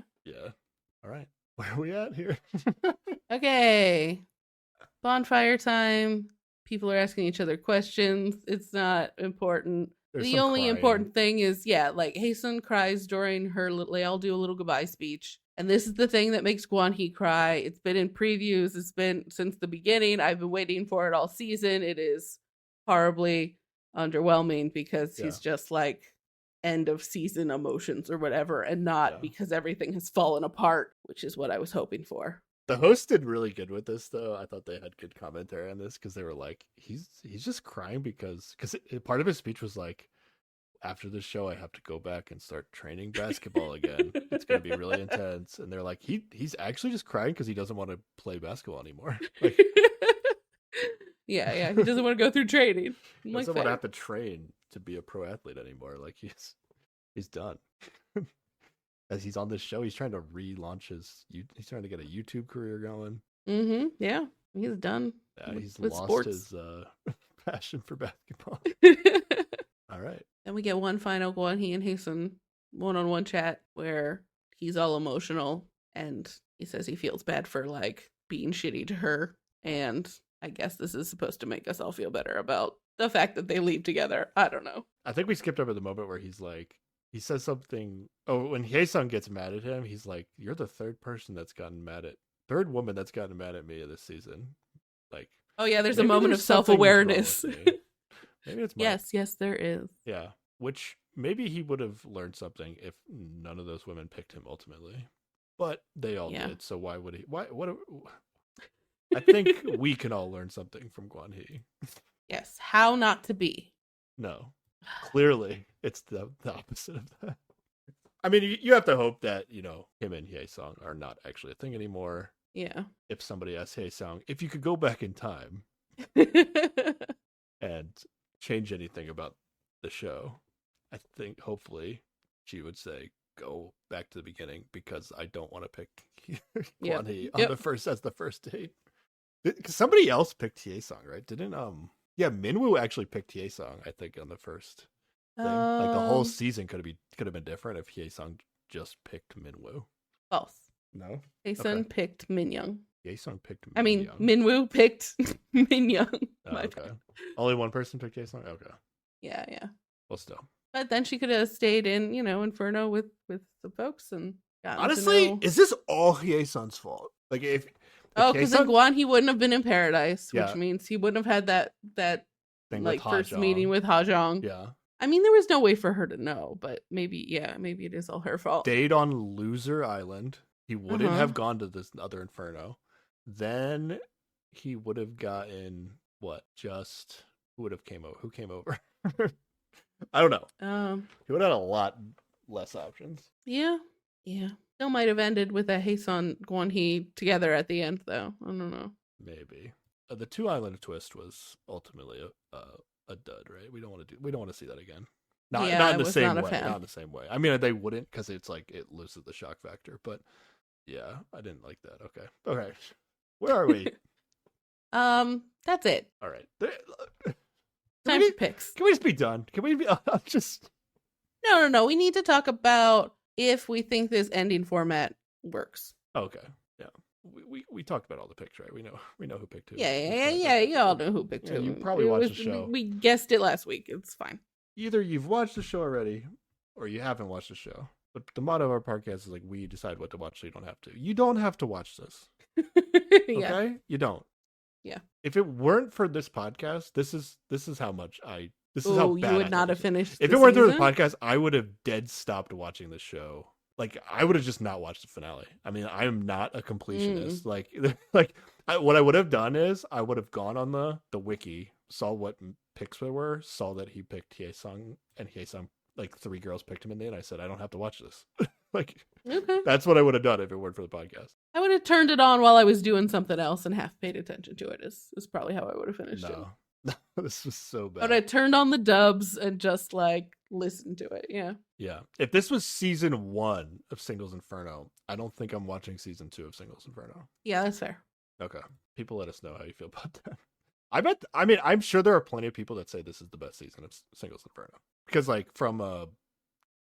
All right, where are we at here? Okay, bonfire time. People are asking each other questions. It's not important. The only important thing is, like, Hae-sun cries during her they all do a little goodbye speech. And this is the thing that makes Gwan-hee cry. It's been in previews. It's been since the beginning. I've been waiting for it all season. It is horribly underwhelming because he's just like end of season emotions or whatever, and not because everything has fallen apart, which is what I was hoping for. The host did really good with this, though. I thought they had good commentary on this, because they were like, he's just crying because part of his speech was like, after this show, I have to go back and start training basketball again. It's going to be really intense. And they're like, he's actually just crying because he doesn't want to play basketball anymore. Like, yeah, he doesn't want to go through training. He doesn't want to have to train to be a pro athlete anymore. Like, he's done. As he's on this show, he's trying to relaunch he's trying to get a YouTube career going. Yeah, he's done. Yeah, he's with lost sports. his passion for basketball. All right. Then we get one final Gwan-hee and Hae-sun one-on-one chat where he's all emotional and he says he feels bad for like being shitty to her, and I guess this is supposed to make us all feel better about the fact that they leave together. I don't know. I think we skipped over the moment where he's like, he says something. Oh, when Hae-sun gets mad at him, he's like, "You're the third woman that's gotten mad at me this season." Like, oh yeah, there's a moment of self-awareness. Maybe it's yes, there is. Yeah, which maybe he would have learned something if none of those women picked him ultimately, but they all did. So why would he? I think we can all learn something from Gwan-hee. Yes, how not to be. No, clearly it's the opposite of that. I mean, you have to hope that, him and Hae-sung are not actually a thing anymore. Yeah. If somebody asks Hae-sung, if you could go back in time and change anything about the show, I think hopefully she would say, go back to the beginning, because I don't want to pick Gwan-hee on the first date. Because somebody else picked Hae-sung, right? Didn't Minwoo actually picked Hae-sung, I think, on the first thing. Like, the whole season could have been different if Hae-sung just picked Minwoo. False. No? Hae-sung picked Minyoung. Hae-sung picked Minyoung. I mean, Minwoo picked Minyoung. Oh, okay. Only one person picked Hae-sung? Okay. Yeah. Well, still. But then she could have stayed in, Inferno with the folks and gotten honestly, to know... is this all Hae-sung's fault? Like, if because in Gwan, he wouldn't have been in paradise, which means he wouldn't have had that thing like first meeting with Ha-jong. Yeah. I mean, there was no way for her to know, but maybe it is all her fault. Stayed on Loser Island. He wouldn't have gone to this other Inferno. Then he would have gotten what? Just who came over? I don't know. He would have had a lot less options. Yeah. Still might have ended with a Hae-sun Gwan-hee together at the end, though. I don't know. Maybe the Two Island twist was ultimately a dud, right? We don't want to see that again. Not in the same way. Not in the same way. I mean, they wouldn't, because it's like it loses the shock factor. But yeah, I didn't like that. Okay. Where are we? That's it. All right. Time for picks. Can we just be done? Can we be just? No. We need to talk about if we think this ending format works. Okay. Yeah. We talked about all the picks, right? We know who picked who. Yeah. You all know who picked who. You probably watched the show. We guessed it last week. It's fine. Either you've watched the show already, or you haven't watched the show. But the motto of our podcast is like, we decide what to watch, so you don't have to. You don't have to watch this. Okay? You don't. Yeah. If it weren't for this podcast, this is how much how bad you would not have finished. If it weren't for the podcast, I would have dead stopped watching the show like I would have just not watched the finale. I mean, I am not a completionist. Like what I would have done is I would have gone on the wiki, saw what picks there were, saw that he picked Hye-sung, and Hye-sung, like 3 girls picked him in the end. I said, I don't have to watch this. Like, okay. That's what I would have done if it weren't for the podcast. I would have turned it on while I was doing something else and half paid attention to it. Is probably how I would have finished it. No, this was so bad. But I turned on the dubs and just like listened to it. Yeah. Yeah. If this was season 1 of Singles Inferno, I don't think I'm watching season 2 of Singles Inferno. Yeah, that's fair. Okay. People let us know how you feel about that. I mean, I'm sure there are plenty of people that say this is the best season of Singles Inferno. Because, like, from a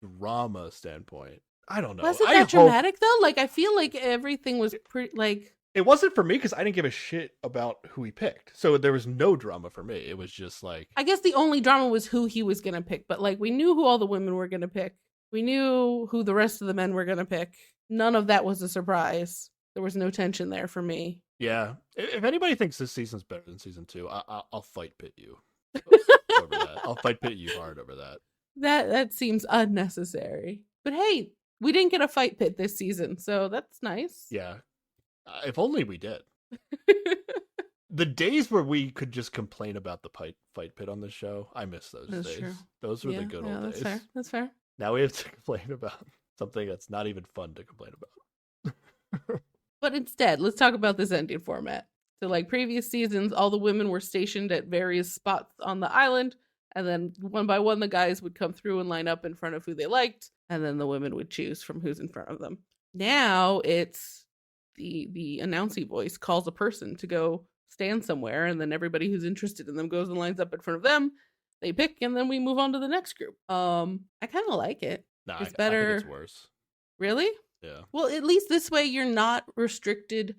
drama standpoint, I don't know. Was it that dramatic, though? Like, I feel like everything was pretty, like... It wasn't for me because I didn't give a shit about who he picked. So there was no drama for me. It was just like... I guess the only drama was who he was going to pick. But, like, we knew who all the women were going to pick. We knew who the rest of the men were going to pick. None of that was a surprise. There was no tension there for me. Yeah. If anybody thinks this season's better than season 2, I'll fight pit you over that. I'll fight pit you hard over that. That seems unnecessary. But hey, we didn't get a fight pit this season, so that's nice. Yeah. If only we did. The days where we could just complain about the fight pit on the show, I miss those days. True. Those were the good old days. Fair. That's fair. Now we have to complain about something that's not even fun to complain about. But instead, let's talk about this ending format. So like previous seasons, all the women were stationed at various spots on the island, and then one by one the guys would come through and line up in front of who they liked, and then the women would choose from who's in front of them. Now it's the announcing voice calls a person to go stand somewhere, and then everybody who's interested in them goes and lines up in front of them. They pick, and then we move on to the next group. I kind of like it. Nah, it's better. I think it's worse. Really? Yeah. Well, at least this way you're not restricted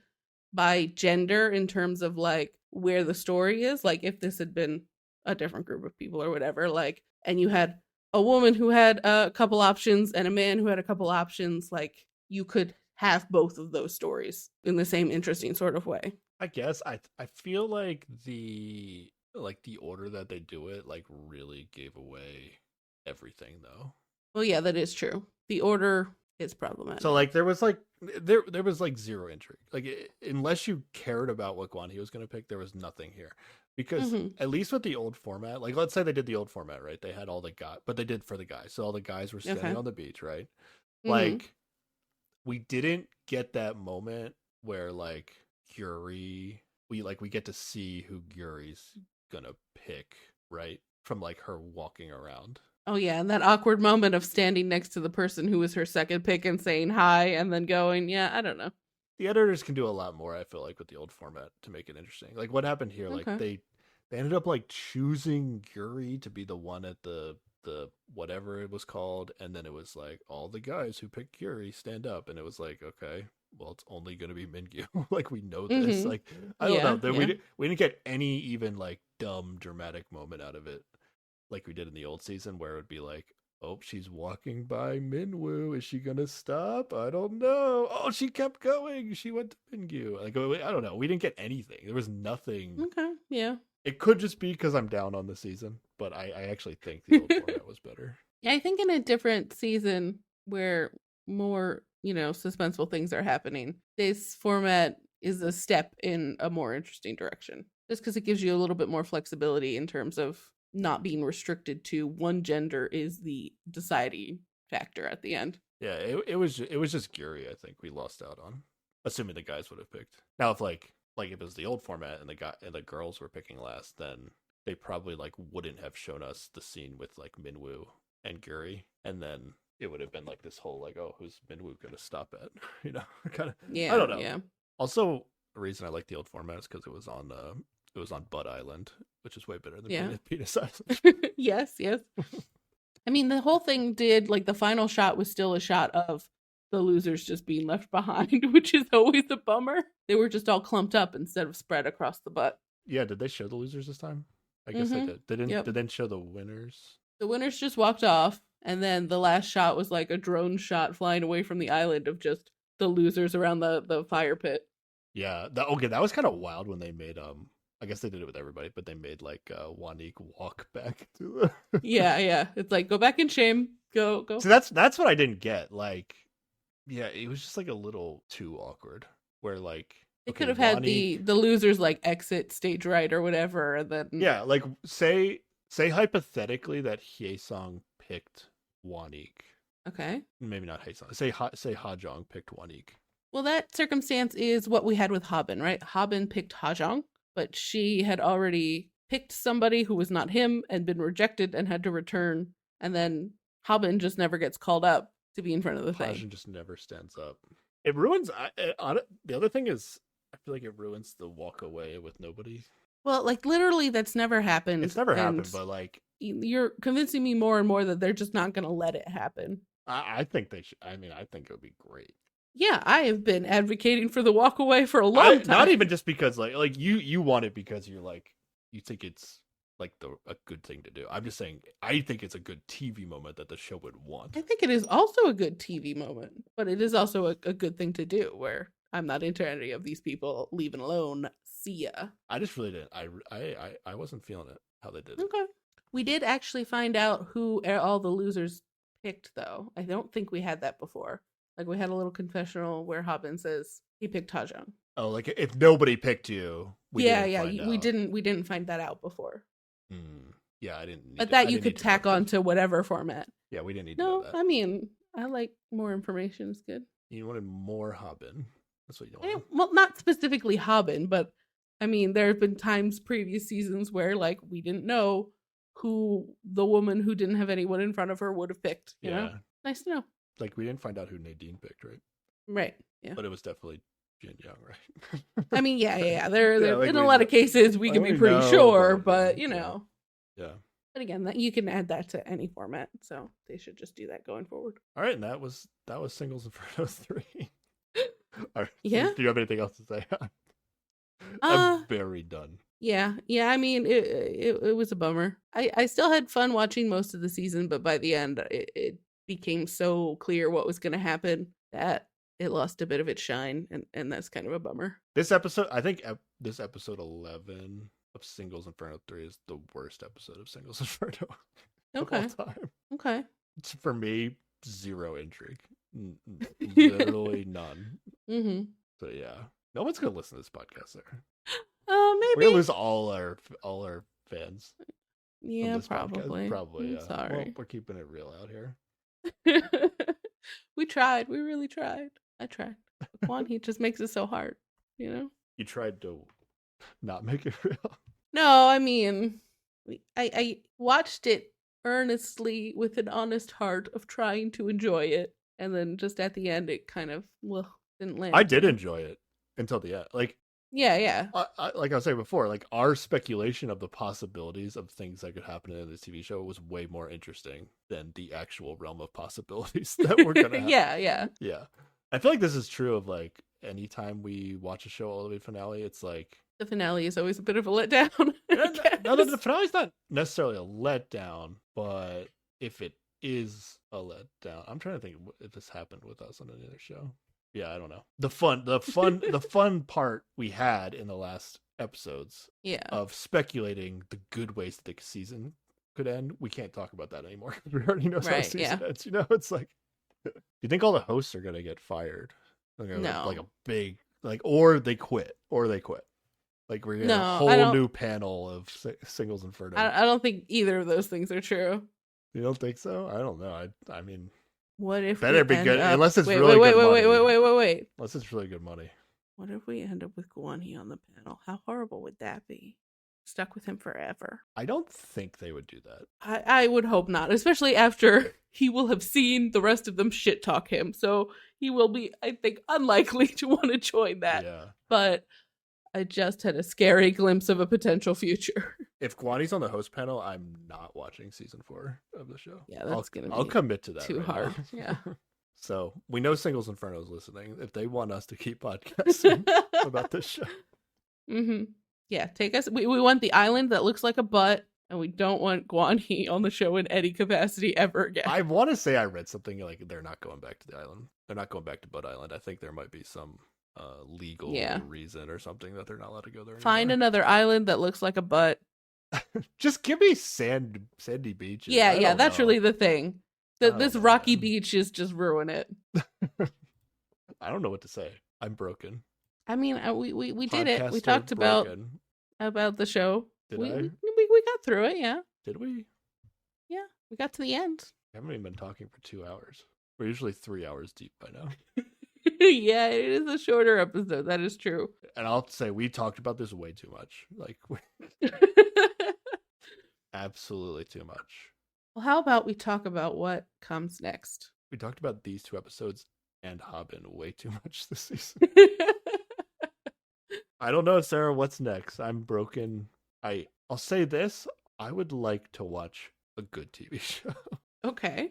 by gender in terms of like where the story is. Like if this had been a different group of people or whatever, like, and you had a woman who had a couple options and a man who had a couple options, like you could have both of those stories in the same interesting sort of way. I guess I feel like the order that they do it like really gave away everything though. Well, yeah, that is true. The order is problematic. So like there was like zero intrigue. Like unless you cared about what Guan-hee was going to pick, there was nothing here. Because at least with the old format, like let's say they did the old format, right? They had all the guys, but they did for the guys. So all the guys were standing on the beach, right? Like we didn't get that moment where like Gyuri, we get to see who Gyuri's gonna pick, right? From like her walking around. Oh yeah, and that awkward moment of standing next to the person who was her second pick and saying hi and then going, yeah, I don't know. The editors can do a lot more, I feel like, with the old format to make it interesting. Like what happened here, like they ended up like choosing Gyuri to be the one at the whatever it was called, and then it was like all the guys who picked Gyuri stand up, and it was like, okay, well it's only gonna be Mingyu. Like we know this. Like I don't know. We didn't get any even like dumb dramatic moment out of it. Like we did in the old season where it would be like, oh, she's walking by Minwoo. Is she going to stop? I don't know. Oh, she kept going. She went to Mingyu. Like, I don't know. We didn't get anything. There was nothing. Okay, yeah. It could just be because I'm down on the season, but I actually think the old format was better. Yeah, I think in a different season where more, suspenseful things are happening, this format is a step in a more interesting direction. Just because it gives you a little bit more flexibility in terms of not being restricted to one gender is the deciding factor at the end. Yeah, it was just Gyuri, I think we lost out on, assuming the guys would have picked. Now if like if it was the old format and the girls were picking last, then they probably like wouldn't have shown us the scene with like Minwoo and Gyuri, and then it would have been like this whole like, oh, who's Minwoo gonna stop at? Kind of. Yeah, I don't know. Yeah. Also, the reason I like the old format is because it was on Bud Island, which is way better than Penis Island. Yes. I mean, the whole thing did, like, the final shot was still a shot of the losers just being left behind, which is always a bummer. They were just all clumped up instead of spread across the butt. Yeah, did they show the losers this time? I guess they did. They didn't show the winners. The winners just walked off, and then the last shot was like a drone shot flying away from the island of just the losers around the fire pit. Yeah, that was kind of wild when they made I guess they did it with everybody, but they made like Wanique walk back to the yeah. It's like, go back in shame. Go. So that's what I didn't get. Like Yeah, it was just like a little too awkward. Where like they could have had the losers like exit stage right or whatever, and then yeah, like say hypothetically that Hye-sung picked Wanik. Okay. Maybe not Hye-sung. Say Ha-jong picked Wanik. Well, that circumstance is what we had with Habin, right? Habin picked Ha-jong, but she had already picked somebody who was not him and been rejected and had to return, and then Habin just never gets called up to be in front of the thing. Ha-jong just never stands up. It ruins. The other thing is, I feel like it ruins the walk away with nobody. Well, like literally, that's never happened. It's never happened, but like you're convincing me more and more that they're just not going to let it happen. I think they should. I mean, I think it would be great. Yeah, I have been advocating for the walk away for a long time. Not even just because like you want it because you're like you think it's like a good thing to do. I'm just saying I think it's a good TV moment that the show would want. I think it is also a good TV moment, but it is also a good thing to do where I'm not into any of these people. Leaving alone. See ya. I just really didn't. I wasn't feeling it how they did it. Okay. We did actually find out who all the losers picked, though. I don't think we had that before. Like we had a little confessional where Habin says he picked Ha-jong. Oh, like if nobody picked you, we didn't find that out before. Yeah, I didn't. But that you could tack on to whatever format. Yeah, we didn't need to know that. I mean, I like more information is good. You wanted more Habin. That's what you wanted. Well, not specifically Habin, but I mean, there have been times previous seasons where like we didn't know who the woman who didn't have anyone in front of her would have picked. You know? Nice to know. Like we didn't find out who Nadine picked, right? Right. Yeah. But it was definitely Jin Young, right? I mean, yeah. There like in a lot of cases we can be pretty sure, but you know. Yeah. But again, you can add that to any format, so they should just do that going forward. All right, and that was Singles Inferno 3. All right, yeah. Do you have anything else to say? I'm very done. Yeah. I mean, it was a bummer. I still had fun watching most of the season, but by the end, it became so clear what was going to happen that it lost a bit of its shine, and that's kind of a bummer. This episode, I think this episode 11 of Singles Inferno 3 is the worst episode of Singles Inferno of all time. Okay. It's, for me, zero intrigue. Literally none. Mm-hmm. So yeah. No one's going to listen to this podcast, Sarah. Maybe. We're going to lose all our fans. Yeah, probably. Podcast. Probably, yeah. Sorry. Well, we're keeping it real out here. We tried. We really tried. I tried. Juan, he just makes it so hard, you know? You tried to not make it real? No, I mean, I watched it earnestly with an honest heart of trying to enjoy it. And then just at the end, it kind of, didn't land. I did enjoy it until the end. Like, yeah. Like I was saying before, like our speculation of the possibilities of things that could happen in this TV show was way more interesting than the actual realm of possibilities that we're gonna have. Yeah. I feel like this is true of like anytime we watch a show all the way to finale, it's like the finale is always a bit of a letdown. No, the finale's not necessarily a letdown, but if it is a letdown, I'm trying to think if this happened with us on any other show. Yeah, I don't know. The fun part we had in the last episodes of speculating the good ways that the season could end. We can't talk about that anymore because we already know how the season ends. You know, it's like, do you think all the hosts are going to get fired? No. Like a big, like, or they quit. Like we're getting a whole new panel of Singles Inferno. I don't think either of those things are true. You don't think so? I don't know. I mean, what if better be good unless it's really good money. Wait. Unless it's really good money. What if we end up with Guan He on the panel? How horrible would that be? Stuck with him forever. I don't think they would do that. I would hope not, especially after he will have seen the rest of them shit talk him. So he will be, I think, unlikely to want to join that. Yeah. But I just had a scary glimpse of a potential future. If Guani's on the host panel, I'm not watching season 4 of the show. Yeah, that's gonna be I'll commit to that. Too hard. Yeah. So we know Singles Inferno is listening. If they want us to keep podcasting about this show. Mm-hmm. Yeah, take us. We want the island that looks like a butt, and we don't want Guan He on the show in any capacity ever again. I want to say I read something like they're not going back to the island. They're not going back to Butt Island. I think there might be some legal reason or something that they're not allowed to go there anymore. Find another island that looks like a butt. Just give me sandy beaches. Yeah, that's really the thing. This rocky beach is just ruin it. I don't know what to say. I'm broken. I mean, we did it. We talked broken. about the show. Did we, I? We got through it, yeah. Did we? Yeah, we got to the end. I haven't even been talking for 2 hours. We're usually 3 hours deep by now. Yeah, it is a shorter episode. That is true. And I'll say we talked about this way too much. Like, absolutely too much. Well, how about we talk about what comes next? We talked about these 2 episodes and Hobbin way too much this season. I don't know, Sarah, what's next? I'm broken. I'll say this. I would like to watch a good TV show. Okay.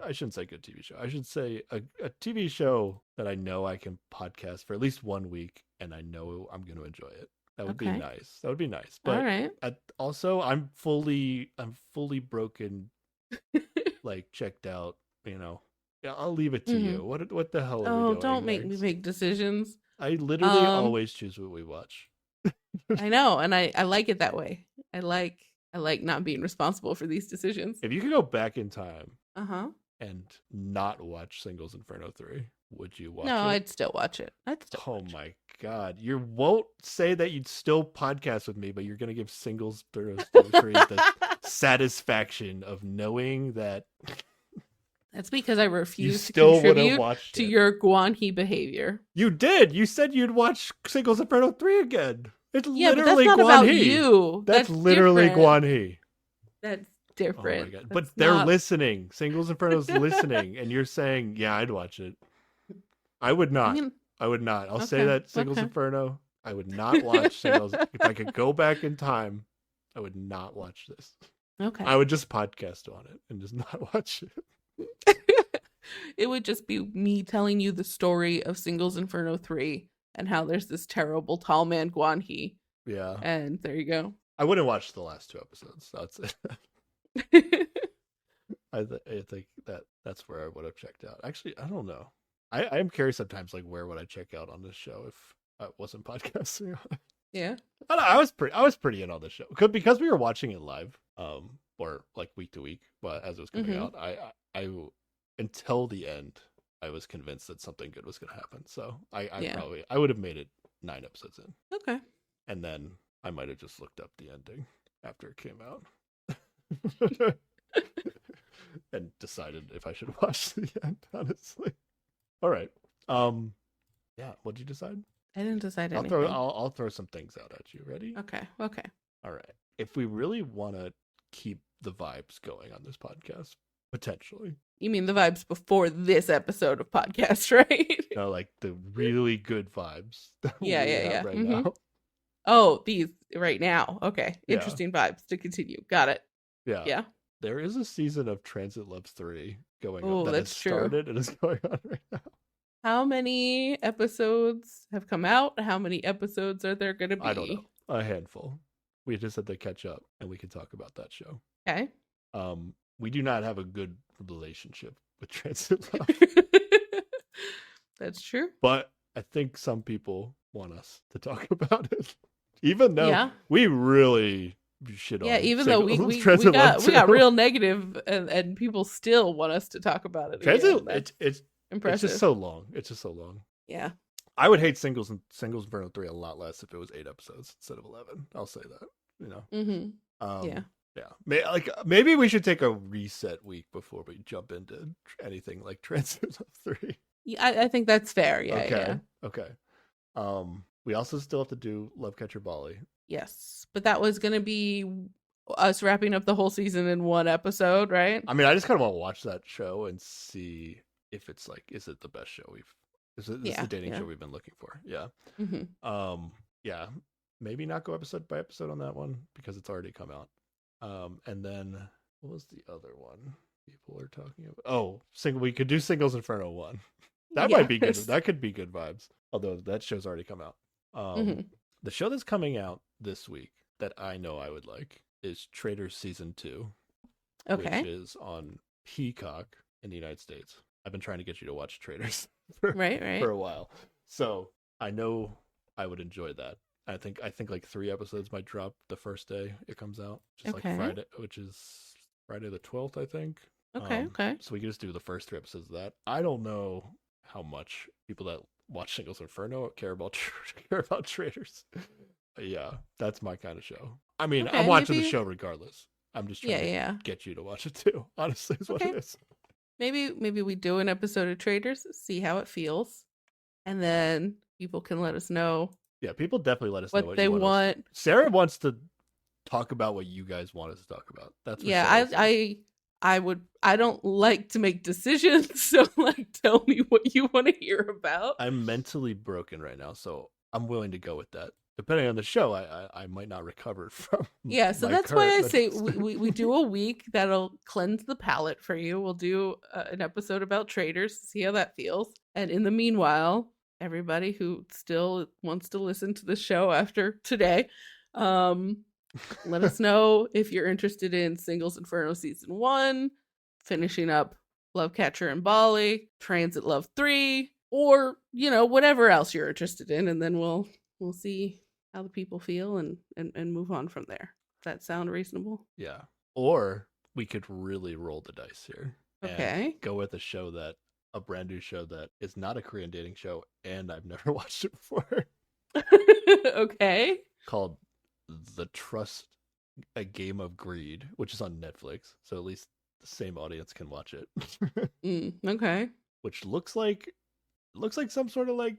I shouldn't say good TV show. I should say a TV show that I know I can podcast for at least 1 week and I know I'm going to enjoy it. That would be nice. That would be nice. But all right. Also, I'm fully broken, like checked out. You know, I'll leave it to you. What the hell? Are we doing don't make me make decisions. I literally always choose what we watch. I know, and I like it that way. I like not being responsible for these decisions. If you could go back in time, and not watch Singles Inferno 3, would you watch it? No, I'd still watch it. Oh my god, you won't say that you'd still podcast with me, but you're gonna give Singles Inferno 3 the satisfaction of knowing that. That's because I refuse to contribute to your Guanhi behavior. You did. You said you'd watch Singles Inferno 3 again. It's literally but that's not about you. That's literally Guanhi. That's different. Oh my god. But they're listening. Singles Inferno's listening, and you're saying, yeah, I'd watch it. I would not. I would not. I'll say that Singles Inferno, I would not watch Singles. If I could go back in time, I would not watch this. Okay. I would just podcast on it and just not watch it. It would just be me telling you the story of Singles Inferno 3 and how there's this terrible tall man Guanhi. Yeah. And there you go. I wouldn't watch the last 2 episodes. That's it. I think that's where I would have checked out. Actually, I don't know. I am curious sometimes, like, where would I check out on this show if I wasn't podcasting on it? Yeah. I was pretty in on this show because we were watching it live, or like week to week, but as it was coming out, I until the end, I was convinced that something good was going to happen. So I would have made it 9 episodes in. Okay. And then I might have just looked up the ending after it came out. And decided if I should watch the end, honestly. All right. Yeah, what did you decide? I didn't decide anything. I'll throw some things out at you. Ready? Okay. All right. If we really want to keep the vibes going on this podcast, potentially. You mean the vibes before this episode of podcast, right? No, like the really good vibes. Yeah. Right now. Oh, these right now. Okay. Interesting vibes to continue. Got it. Yeah. There is a season of Transit Loves 3 going on. Oh, that's started true. and is going on right now. How many episodes have come out? How many episodes are there going to be? I don't know. A handful. We just had to catch up and we can talk about that show. Okay. We do not have a good relationship with Transit Love. That's true. But I think some people want us to talk about it. Even though we really shit on even though we got real negative and people still want us to talk about it. It's impressive. It's just so long. Yeah. I would hate Singles Inferno 3 a lot less if it was 8 episodes instead of 11. I'll say that, you know. Yeah. Maybe we should take a reset week before we jump into anything like Transit Love 3. Yeah, I think that's fair. Yeah. Okay. We also still have to do Love Catcher Bali. Yes, but that was going to be us wrapping up the whole season in one episode, right? I mean, I just kind of want to watch that show and see if it's like, is it the best show is it the dating show we've been looking for? Yeah. Yeah. Maybe not go episode by episode on that one because it's already come out. And then what was the other one people are talking about? Oh, we could do Singles Inferno 1. That might be good. That could be good vibes. Although that show's already come out. The show that's coming out this week that I know I would like is Traitors Season 2. Okay. Which is on Peacock in the United States. I've been trying to get you to watch Traitors for a while. So I know I would enjoy that. I think like 3 episodes might drop the first day it comes out. Like Friday, which is Friday the 12th, I think. Okay. So we can just do the first 3 episodes of that. I don't know how much people that watch Singles Inferno care about Traitors. Yeah, that's my kind of show. I mean, I'm watching the show regardless. I'm just trying to get you to watch it too. Honestly, is what it is. Maybe we do an episode of Traitors, see how it feels, and then people can let us know. Yeah, people definitely let us know what they want. Sarah wants to talk about what you guys want us to talk about. That's what I don't like to make decisions, so like tell me what you want to hear about. I'm mentally broken right now, so I'm willing to go with that. Depending on the show, I might not recover from. Yeah, so that's why I say we do a week that'll cleanse the palate for you. We'll do an episode about Traitors, see how that feels. And in the meanwhile, everybody who still wants to listen to the show after today, let us know if you're interested in Singles Inferno Season 1, finishing up Love Catcher and Bali, Transit Love 3, or, whatever else you're interested in, and then we'll see how the people feel and move on from there. Does that sound reasonable? Yeah. Or we could really roll the dice here. Okay. And go with a brand new show that is not a Korean dating show, and I've never watched it before. Okay. Called The Trust, A Game of Greed, which is on Netflix. So at least the same audience can watch it. Okay. Which looks like some sort of like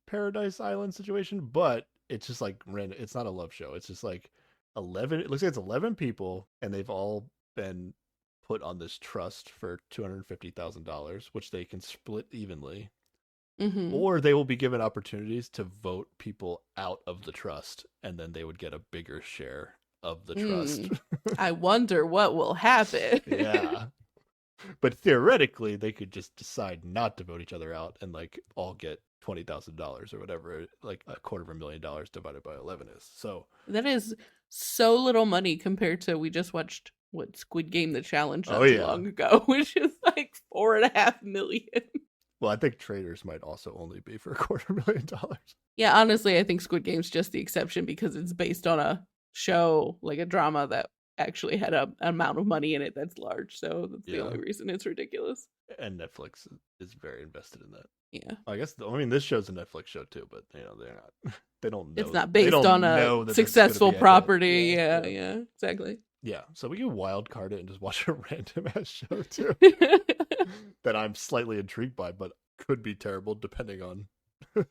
Paradise Island situation, but it's just like random. It's not a love show. It's just like 11. It looks like it's 11 people, and they've all been put on this trust for $250,000, which they can split evenly. Mm-hmm. Or they will be given opportunities to vote people out of the trust, and then they would get a bigger share of the trust. I wonder what will happen. Yeah. But theoretically, they could just decide not to vote each other out and like all get $20,000 or whatever, like $250,000 divided by 11 is. So that is so little money compared to we just watched Squid Game the Challenge not too long ago, which is like $4.5 million. Well, I think Traitors might also only be for $250,000. Yeah, honestly, I think Squid Game's just the exception because it's based on a show, like a drama that actually had an amount of money in it that's large. So that's the only reason it's ridiculous. And Netflix is very invested in that. Yeah. I guess, this show's a Netflix show too, but they're not, they don't know. It's not based on a successful property. Yeah, exactly. Yeah, so we can wild card it and just watch a random ass show too that I'm slightly intrigued by, but could be terrible depending on who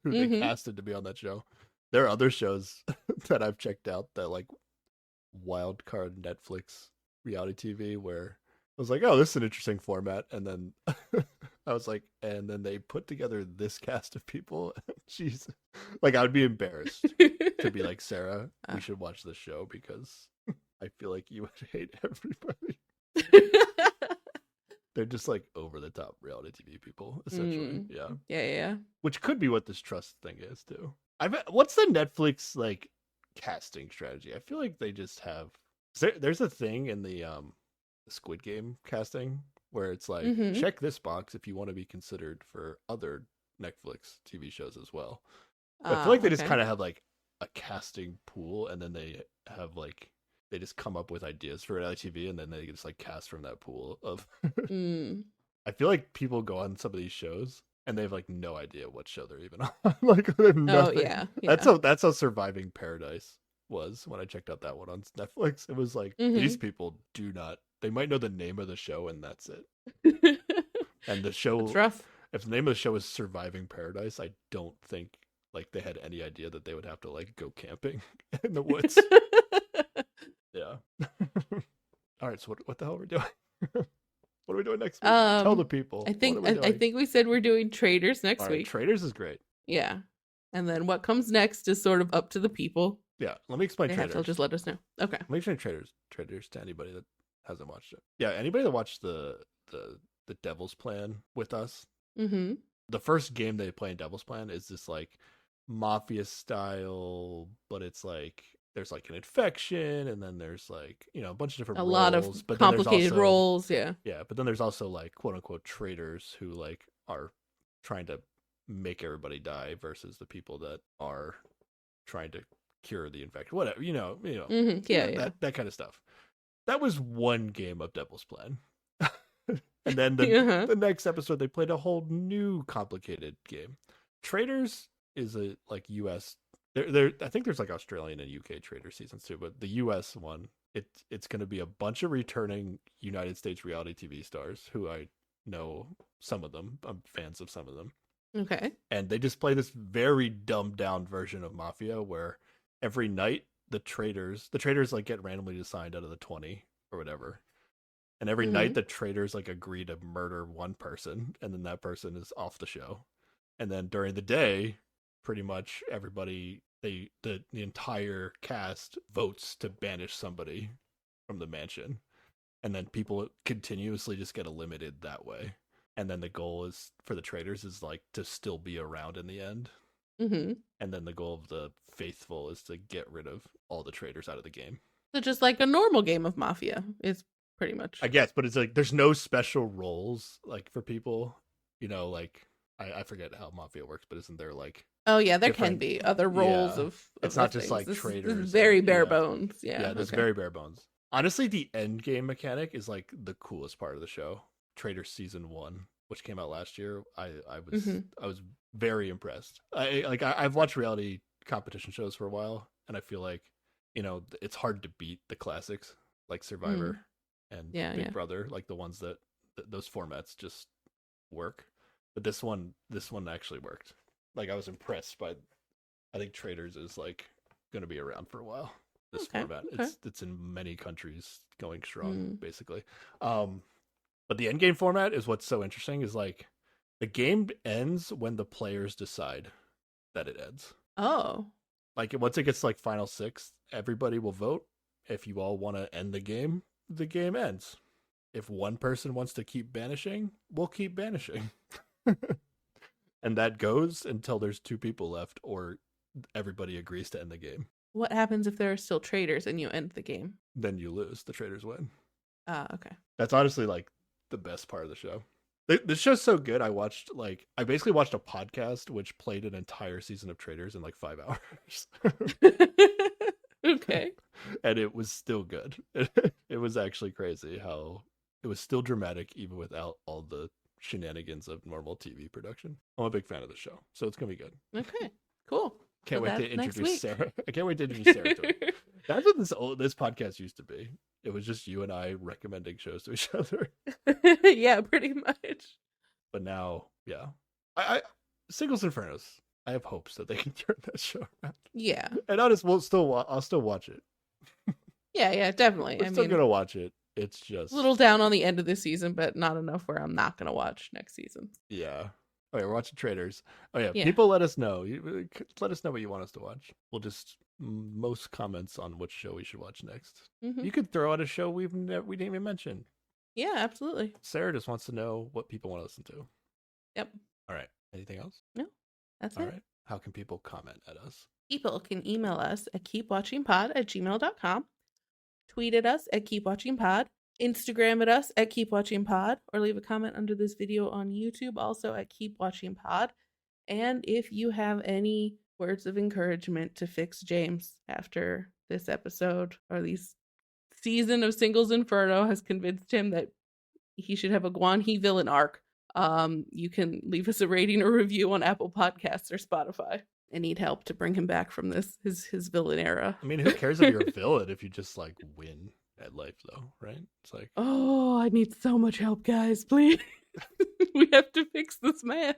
they casted to be on that show. There are other shows that I've checked out that like wild card Netflix reality TV where I was like, oh, this is an interesting format, and then I was like, and then they put together this cast of people. Jeez, like I would be embarrassed to be like, Sarah, we should watch this show because I feel like you would hate everybody. They're just like over the top reality TV people, essentially. Yeah. Which could be what this trust thing is too. What's the Netflix like casting strategy? I feel like they just have. There's a thing in the Squid Game casting where it's like check this box if you want to be considered for other Netflix TV shows as well. But I feel like they just kind of have like a casting pool, and then they have like. They just come up with ideas for reality TV, and then they just like cast from that pool of. I feel like people go on some of these shows and they have like no idea what show they're even on. Like they have nothing. Oh yeah. That's how Surviving Paradise was when I checked out that one on Netflix. It was like these people do not. They might know the name of the show and that's it. And the show. That's rough. If the name of the show is Surviving Paradise, I don't think like they had any idea that they would have to like go camping in the woods. Yeah. All right. So what the hell are we doing? What are we doing next week? Tell the people. I think we said we're doing Traitors next week. Traitors is great. Yeah. And then what comes next is sort of up to the people. Yeah. Let me explain Traitors. They'll just let us know. Okay. Let me explain Traitors to anybody that hasn't watched it. Yeah. Anybody that watched the Devil's Plan with us. Mm-hmm. The first game they play in Devil's Plan is this like mafia style, but it's like. There's like an infection, and then there's like, a bunch of different roles. Lot of but complicated roles, yeah. Yeah, but then there's also like quote unquote traitors who like are trying to make everybody die versus the people that are trying to cure the infection. Whatever, Yeah. That kind of stuff. That was one game of Devil's Plan. And then the next episode, they played a whole new complicated game. Traders is a like US. There, I think there's like Australian and UK Trader seasons too, but the US one, it's going to be a bunch of returning United States reality TV stars who I know some of them. I'm fans of some of them. Okay. And they just play this very dumbed down version of Mafia where every night the traders like get randomly assigned out of the 20 or whatever. And every night the traders like agree to murder one person, and then that person is off the show. And then during the day, pretty much everybody, the entire cast votes to banish somebody from the mansion. And then people continuously just get eliminated that way. And then the goal is for the traders is like to still be around in the end. Mm-hmm. And then the goal of the faithful is to get rid of all the traders out of the game. So just like a normal game of Mafia is pretty much. I guess, but it's like there's no special roles like for people, you know, like I forget how Mafia works, but isn't there like oh yeah, there can be other roles of it's not just things. like traders. This is very bare bones. Yeah, there's very bare bones. Honestly, the end game mechanic is like the coolest part of the show. Trader season 1, which came out last year. I was very impressed. I've watched reality competition shows for a while, and I feel like, you know, it's hard to beat the classics like Survivor and Big Brother, like the ones that those formats just work. But this one actually worked. Like I was impressed by. I think Traders is like going to be around for a while. This format, it's in many countries going strong, basically. But the end game format is what's so interesting. Is like the game ends when the players decide that it ends. Oh, like once it gets to like final 6, everybody will vote. If you all want to end the game ends. If one person wants to keep banishing, we'll keep banishing. And that goes until there's 2 people left or everybody agrees to end the game. What happens if there are still traders and you end the game? Then you lose. The traders win. Okay. That's honestly like the best part of the show. The show's so good. I basically watched a podcast which played an entire season of Traders in like 5 hours. Okay. And it was still good. It was actually crazy how it was still dramatic even without all the shenanigans of normal TV production. I'm a big fan of the show, so it's gonna be good. Okay, cool. Can't wait to introduce Sarah. I can't wait to introduce Sarah to it. That's what this podcast used to be. It was just you and I recommending shows to each other. Yeah, pretty much. But now, yeah, I Singles Infernos. I have hopes that they can turn that show around. Yeah, and I'll still watch it. Yeah, definitely. I'm still gonna watch it. It's just a little down on the end of the season, but not enough where I'm not gonna watch next season. Yeah. Oh yeah, we're watching Traders. Oh yeah, people let us know. Let us know what you want us to watch. We'll just most comments on which show we should watch next. You could throw out a show we didn't even mention. Yeah, absolutely. Sarah just wants to know what people want to listen to. Yep. All right. Anything else? No, that's all it. Right. How can people comment at us? People can email us at keepwatchingpod@gmail.com, tweet at us at keepwatchingpod, Instagram at us at keepwatchingpod, or leave a comment under this video on YouTube also at keepwatchingpod. And if you have any words of encouragement to fix James after this episode or this season of Singles Inferno has convinced him that he should have a Guan He villain arc, you can leave us a rating or review on Apple Podcasts or Spotify. I need help to bring him back from this his villain era. I mean, who cares if you're a villain if you just like win at life, though, right? It's like, oh, I need so much help, guys, please. We have to fix this man.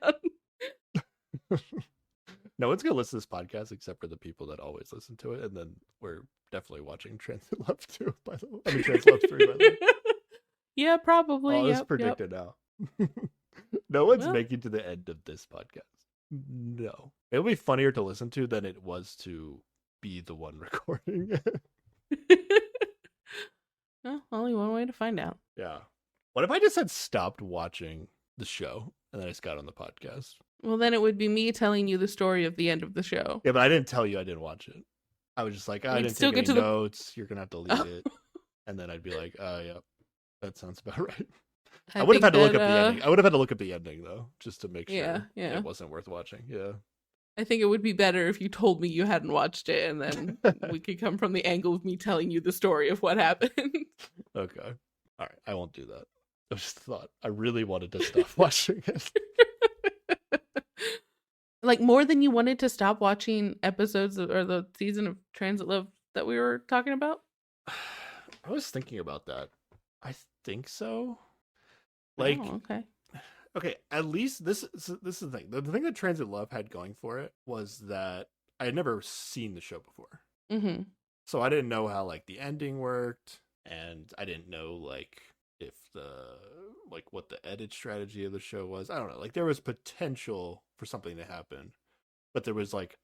No one's gonna listen to this podcast except for the people that always listen to it, and then we're definitely watching Transit Love 2, by the way. I mean, Transit Love 3, by the way. Yeah, probably. Oh, it's predicted now. No one's making to the end of this podcast. No. It'll be funnier to listen to than it was to be the one recording. Well, only one way to find out. Yeah. What if I just had stopped watching the show and then I just got on the podcast? Well, then it would be me telling you the story of the end of the show. Yeah, but I didn't tell you I didn't watch it. I was just like, I didn't take any notes. You're going to have to leave it. And then I'd be like, yeah, that sounds about right. I would have had to look up the ending. I would have had to look up the ending, though, just to make sure it wasn't worth watching. Yeah. I think it would be better if you told me you hadn't watched it, and then we could come from the angle of me telling you the story of what happened. Okay. All right. I won't do that. I just thought I really wanted to stop watching it. Like more than you wanted to stop watching episodes or the season of Transit Love that we were talking about? I was thinking about that. I think so. Like, oh, okay, at least this is the thing. The thing that Transit Love had going for it was that I had never seen the show before. Mm-hmm. So I didn't know how like the ending worked, and I didn't know like if the like what the edit strategy of the show was. I don't know. Like there was potential for something to happen, but there was like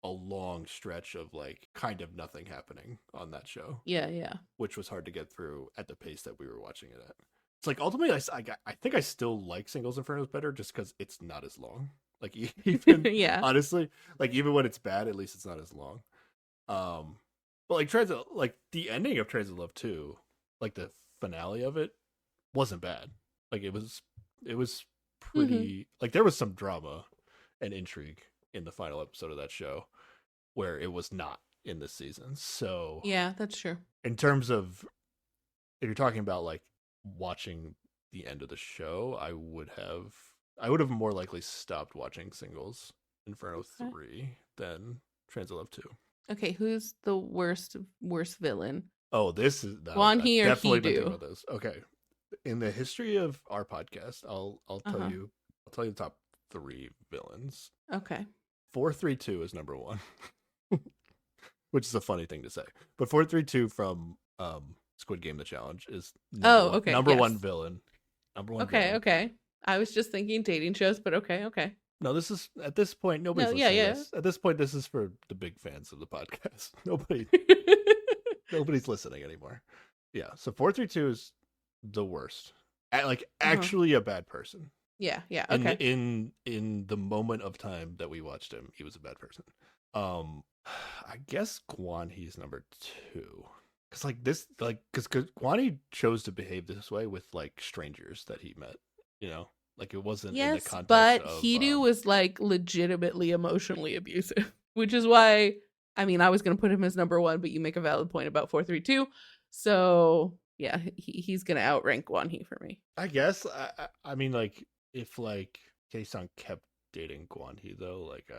a long stretch of like kind of nothing happening on that show. Yeah. Which was hard to get through at the pace that we were watching it at. It's like ultimately, I think I still like Singles Infernos better just because it's not as long. Like even yeah. honestly, like even when it's bad, at least it's not as long. But like Transit, like the ending of Transit Love 2, like the finale of it wasn't bad. Like it was pretty like there was some drama and intrigue in the final episode of that show where it was not in this season. So yeah, that's true. In terms of if you're talking about like watching the end of the show, I would have more likely stopped watching Singles Inferno 3 than Transit Love 2. Okay, who's the worst villain? Oh, this is Guan-Hee or definitely been He-Do? thinking about this. Okay, in the history of our podcast, I'll tell you the top 3 villains. Okay. 432 is number 1, which is a funny thing to say, but 432 from Squid Game: The Challenge is number one villain. Number one. Okay, villain. okay. I was just thinking dating shows, but okay. No, this is at this point nobody's listening to this. At this point, this is for the big fans of the podcast. Nobody's listening anymore. Yeah, so 432 is the worst. Actually a bad person. Yeah. Okay. In the moment of time that we watched him, he was a bad person. I guess Guan-Hee's number 2. Because Guan-Hee chose to behave this way with like strangers that he met, like it wasn't in the context but of He-Do was like legitimately emotionally abusive, which is why I was gonna put him as number 1, but you make a valid point about 432. So yeah, he's gonna outrank Guan-Hee for me. I guess I mean like if like Kei-san kept dating Guan-Hee though, like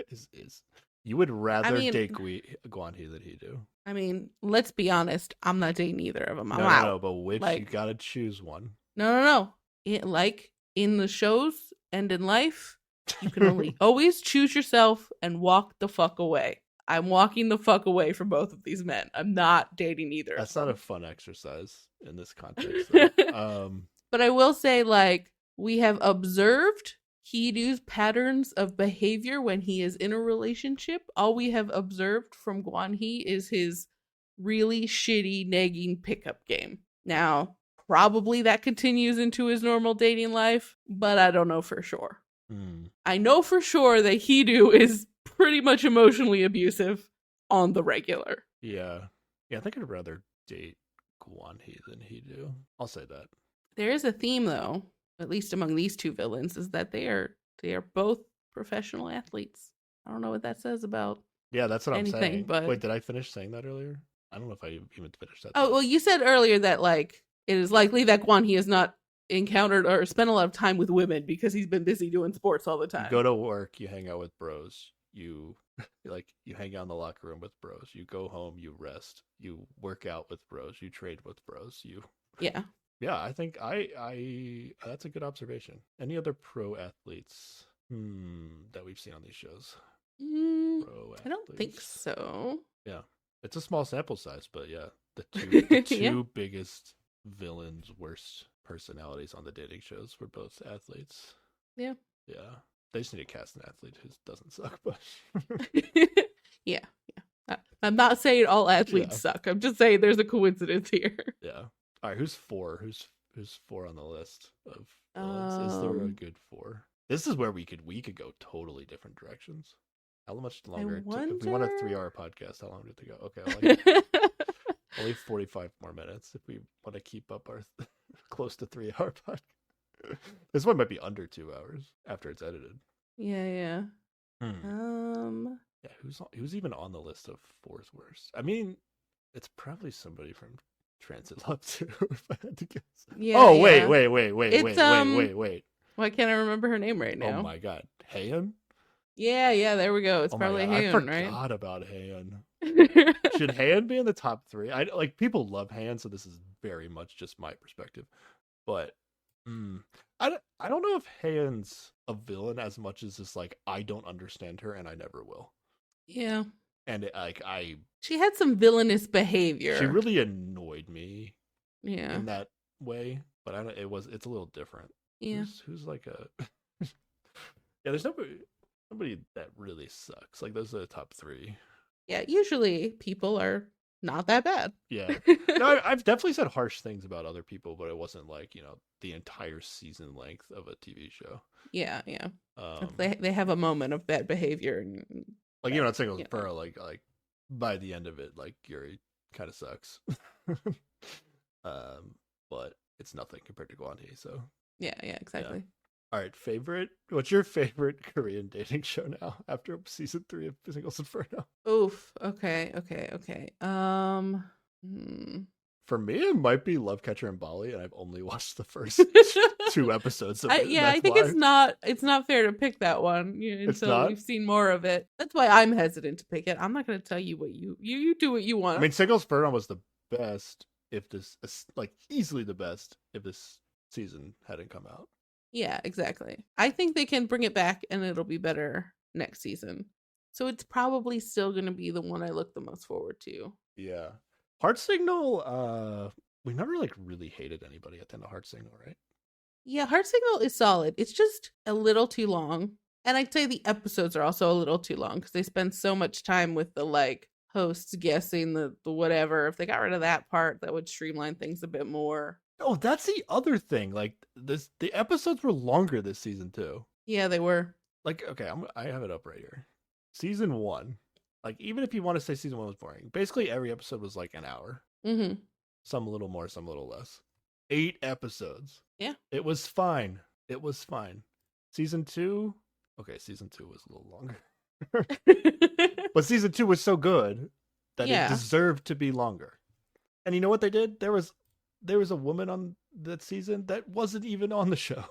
is you would rather date Guan-Hee than He-Do. I mean, let's be honest. I'm not dating either of them. I'm out. No, but which you gotta choose one. No. Like in the shows and in life, you can only always choose yourself and walk the fuck away. I'm walking the fuck away from both of these men. I'm not dating either. That's not a fun exercise in this context. But I will say, like, we have observed He-Do's patterns of behavior when he is in a relationship. All we have observed from Guan-Hee is his really shitty nagging pickup game. Now, probably that continues into his normal dating life, but I don't know for sure. I know for sure that He-Do is pretty much emotionally abusive on the regular. Yeah, I think I'd rather date Guan-Hee than He-Do. I'll say that. There is a theme, though, at least among these two villains, is that they are both professional athletes. I don't know what that says about that's what I'm saying. But wait, did I finish saying that earlier? I don't know if I even finished that. Oh, well, you said earlier that like it is likely that Guan-Hee has not encountered or spent a lot of time with women because he's been busy doing sports all the time. You go to work, you hang out with bros, you hang out in the locker room with bros, you go home, you rest, you work out with bros, you trade with bros, I think I that's a good observation. Any other pro athletes that we've seen on these shows? I don't think so. Yeah, it's a small sample size, but yeah, the two biggest villains, worst personalities on the dating shows were both athletes. Yeah. They just need to cast an athlete who doesn't suck, but yeah. I'm not saying all athletes suck. I'm just saying there's a coincidence here. Yeah. All right, who's 4? Who's 4 on the list of villains? Is there a good 4? This is where we could go totally different directions. How much longer? If we want a 3-hour podcast, how long did it go? Okay, only 45 more minutes if we want to keep up our close to 3-hour podcast. This one might be under 2 hours after it's edited. Yeah. Yeah, who's even on the list of 4's worst? I mean, it's probably somebody from Transit Love 2, if I had to guess. Yeah. Oh, yeah. wait. Why can't I remember her name right now? Oh my god. Hayan? Yeah, there we go. It's probably Hayan, right? I forgot about Hayan. Should Hayan be in the top 3? I like people love Hayan, so this is very much just my perspective. But I don't know if Hayan's a villain as much as just like I don't understand her and I never will. Yeah. And she had some villainous behavior. She really annoyed me. Yeah. In that way, but it's a little different. Yeah. Who's like a yeah, there's nobody that really sucks. Like those are the top 3. Yeah, usually people are not that bad. Yeah. No, I've definitely said harsh things about other people, but it wasn't like, the entire season length of a TV show. Yeah. They have a moment of bad behavior and like on Singles Inferno, like by the end of it, like Yuri kind of sucks. But it's nothing compared to Guan-hee, so yeah, exactly. Yeah. All right, what's your favorite Korean dating show now after season 3 of Singles Inferno? Oof. Okay. For me, it might be Love Catcher in Bali, and I've only watched the first 2 episodes of it. I think it's not fair to pick that one until we've seen more of it. That's why I'm hesitant to pick it. I'm not going to tell you what you do what you want. I mean, Singles Inferno was the best easily the best if this season hadn't come out. Yeah, exactly. I think they can bring it back and it'll be better next season. So it's probably still going to be the one I look the most forward to. Yeah. Heart Signal, we never really hated anybody at the end of Heart Signal, right? Yeah, Heart Signal is solid. It's just a little too long. And I'd say the episodes are also a little too long because they spend so much time with the hosts guessing the whatever. If they got rid of that part, that would streamline things a bit more. Oh, that's the other thing. Like the episodes were longer this season too. Yeah, they were. Okay, I have it up right here. Season 1. Even if you want to say season 1 was boring, basically every episode was an hour. Mm-hmm. Some a little more, some a little less. 8 episodes. Yeah. It was fine. Season 2. Okay, season 2 was a little longer. But season 2 was so good that it deserved to be longer. And you know what they did? There was a woman on that season that wasn't even on the show.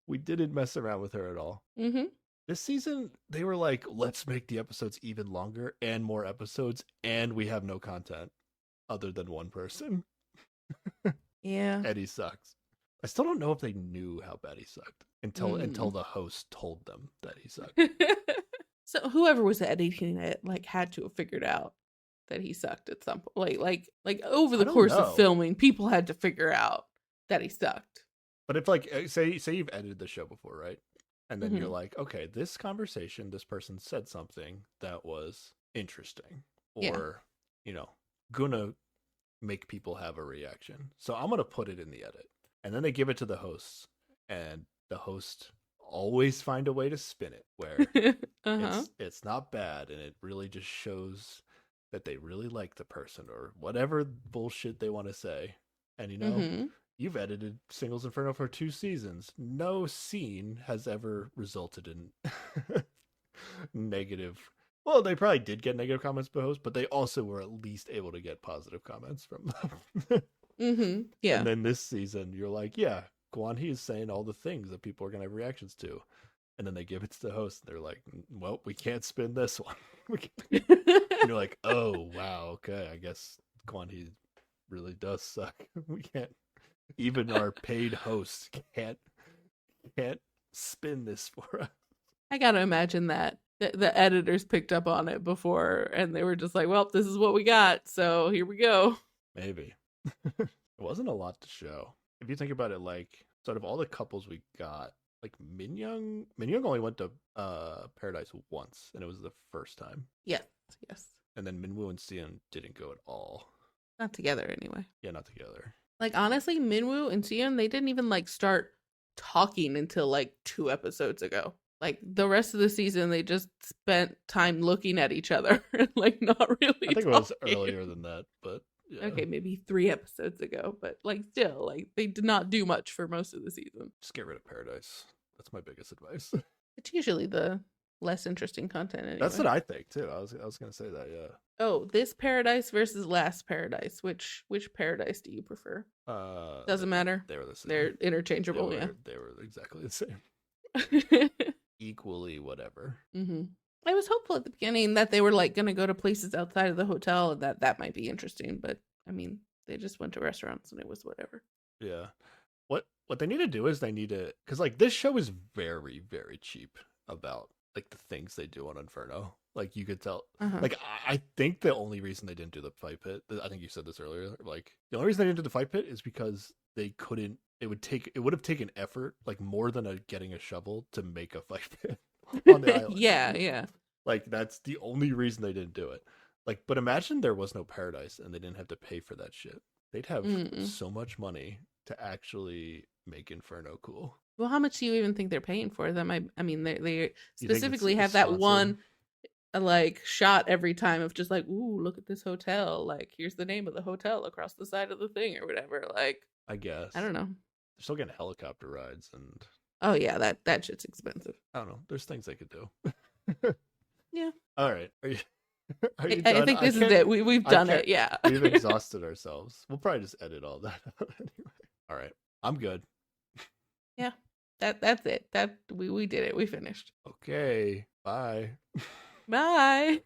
We didn't mess around with her at all. Mm-hmm. This season, they were like, let's make the episodes even longer and more episodes, and we have no content other than one person. Yeah. Eddie sucks. I still don't know if they knew how bad he sucked until the host told them that he sucked. So whoever was editing it had to have figured out that he sucked at some point. Like over the course of filming, people had to figure out that he sucked. But if say you've edited the show before, right? And then you're like, okay, this conversation, this person said something that was interesting or, gonna make people have a reaction. So I'm gonna put it in the edit. And then they give it to the hosts, and the host always find a way to spin it where it's not bad, and it really just shows that they really like the person or whatever bullshit they want to say. And you've edited Singles Inferno for 2 seasons. No scene has ever resulted in negative. Well, they probably did get negative comments by hosts, but they also were at least able to get positive comments from them. Yeah. And then this season, you're like, yeah, Guan-hee is saying all the things that people are going to have reactions to. And then they give it to the host. And they're like, well, we can't spin this one. And you're like, oh, wow. Okay. I guess Guan-hee really does suck. We can't, even our paid hosts can't spin this for us. I got to imagine that the editors picked up on it before and they were just like, well, this is what we got. So here we go. Maybe. It wasn't a lot to show. If you think about it, sort of all the couples we got, Minyoung only went to Paradise once, and it was the first time. Yes. And then Minwoo and Seon didn't go at all. Not together, anyway. Yeah, not together. Honestly, Minwoo and Seon, they didn't even start talking until 2 episodes ago. The rest of the season, they just spent time looking at each other and not really. I think it was earlier than that, but. Yeah. Okay, maybe 3 episodes ago, but still, they did not do much for most of the season. Just get rid of Paradise. That's my biggest advice. It's usually the less interesting content anyway. That's what I think too. I was gonna say that, yeah. Oh, this paradise versus last paradise. Which paradise do you prefer? Doesn't matter. They were the same. They're interchangeable. They were exactly the same. Equally whatever. Mm-hmm. I was hopeful at the beginning that they were like going to go to places outside of the hotel, and that might be interesting. But I mean, they just went to restaurants, and it was whatever. Yeah. What they need to do is they need to, because like this show is very very cheap about like the things they do on Inferno. Like you could tell, like I think the only reason they didn't do the fight pit, I think you said this earlier, like the only reason they didn't do the fight pit is because they couldn't. It would have taken effort, like more than getting a shovel to make a fight pit on the island. Yeah. Like that's the only reason they didn't do it. Like, but imagine there was no paradise and they didn't have to pay for that shit. They'd have so much money to actually make Inferno cool. Well, how much do you even think they're paying for them? I mean, they specifically have that one like shot every time of just like, ooh, look at this hotel. Like, here's the name of the hotel across the side of the thing or whatever. Like, I guess I don't know. They're still getting helicopter rides and. Oh yeah, that shit's expensive. I don't know. There's things they could do. Yeah. All right. Are you done? I think this is it. We've done it. Yeah. We've exhausted ourselves. We'll probably just edit all that out anyway. All right. I'm good. Yeah. That's it. We did it. We finished. Okay. Bye. Bye.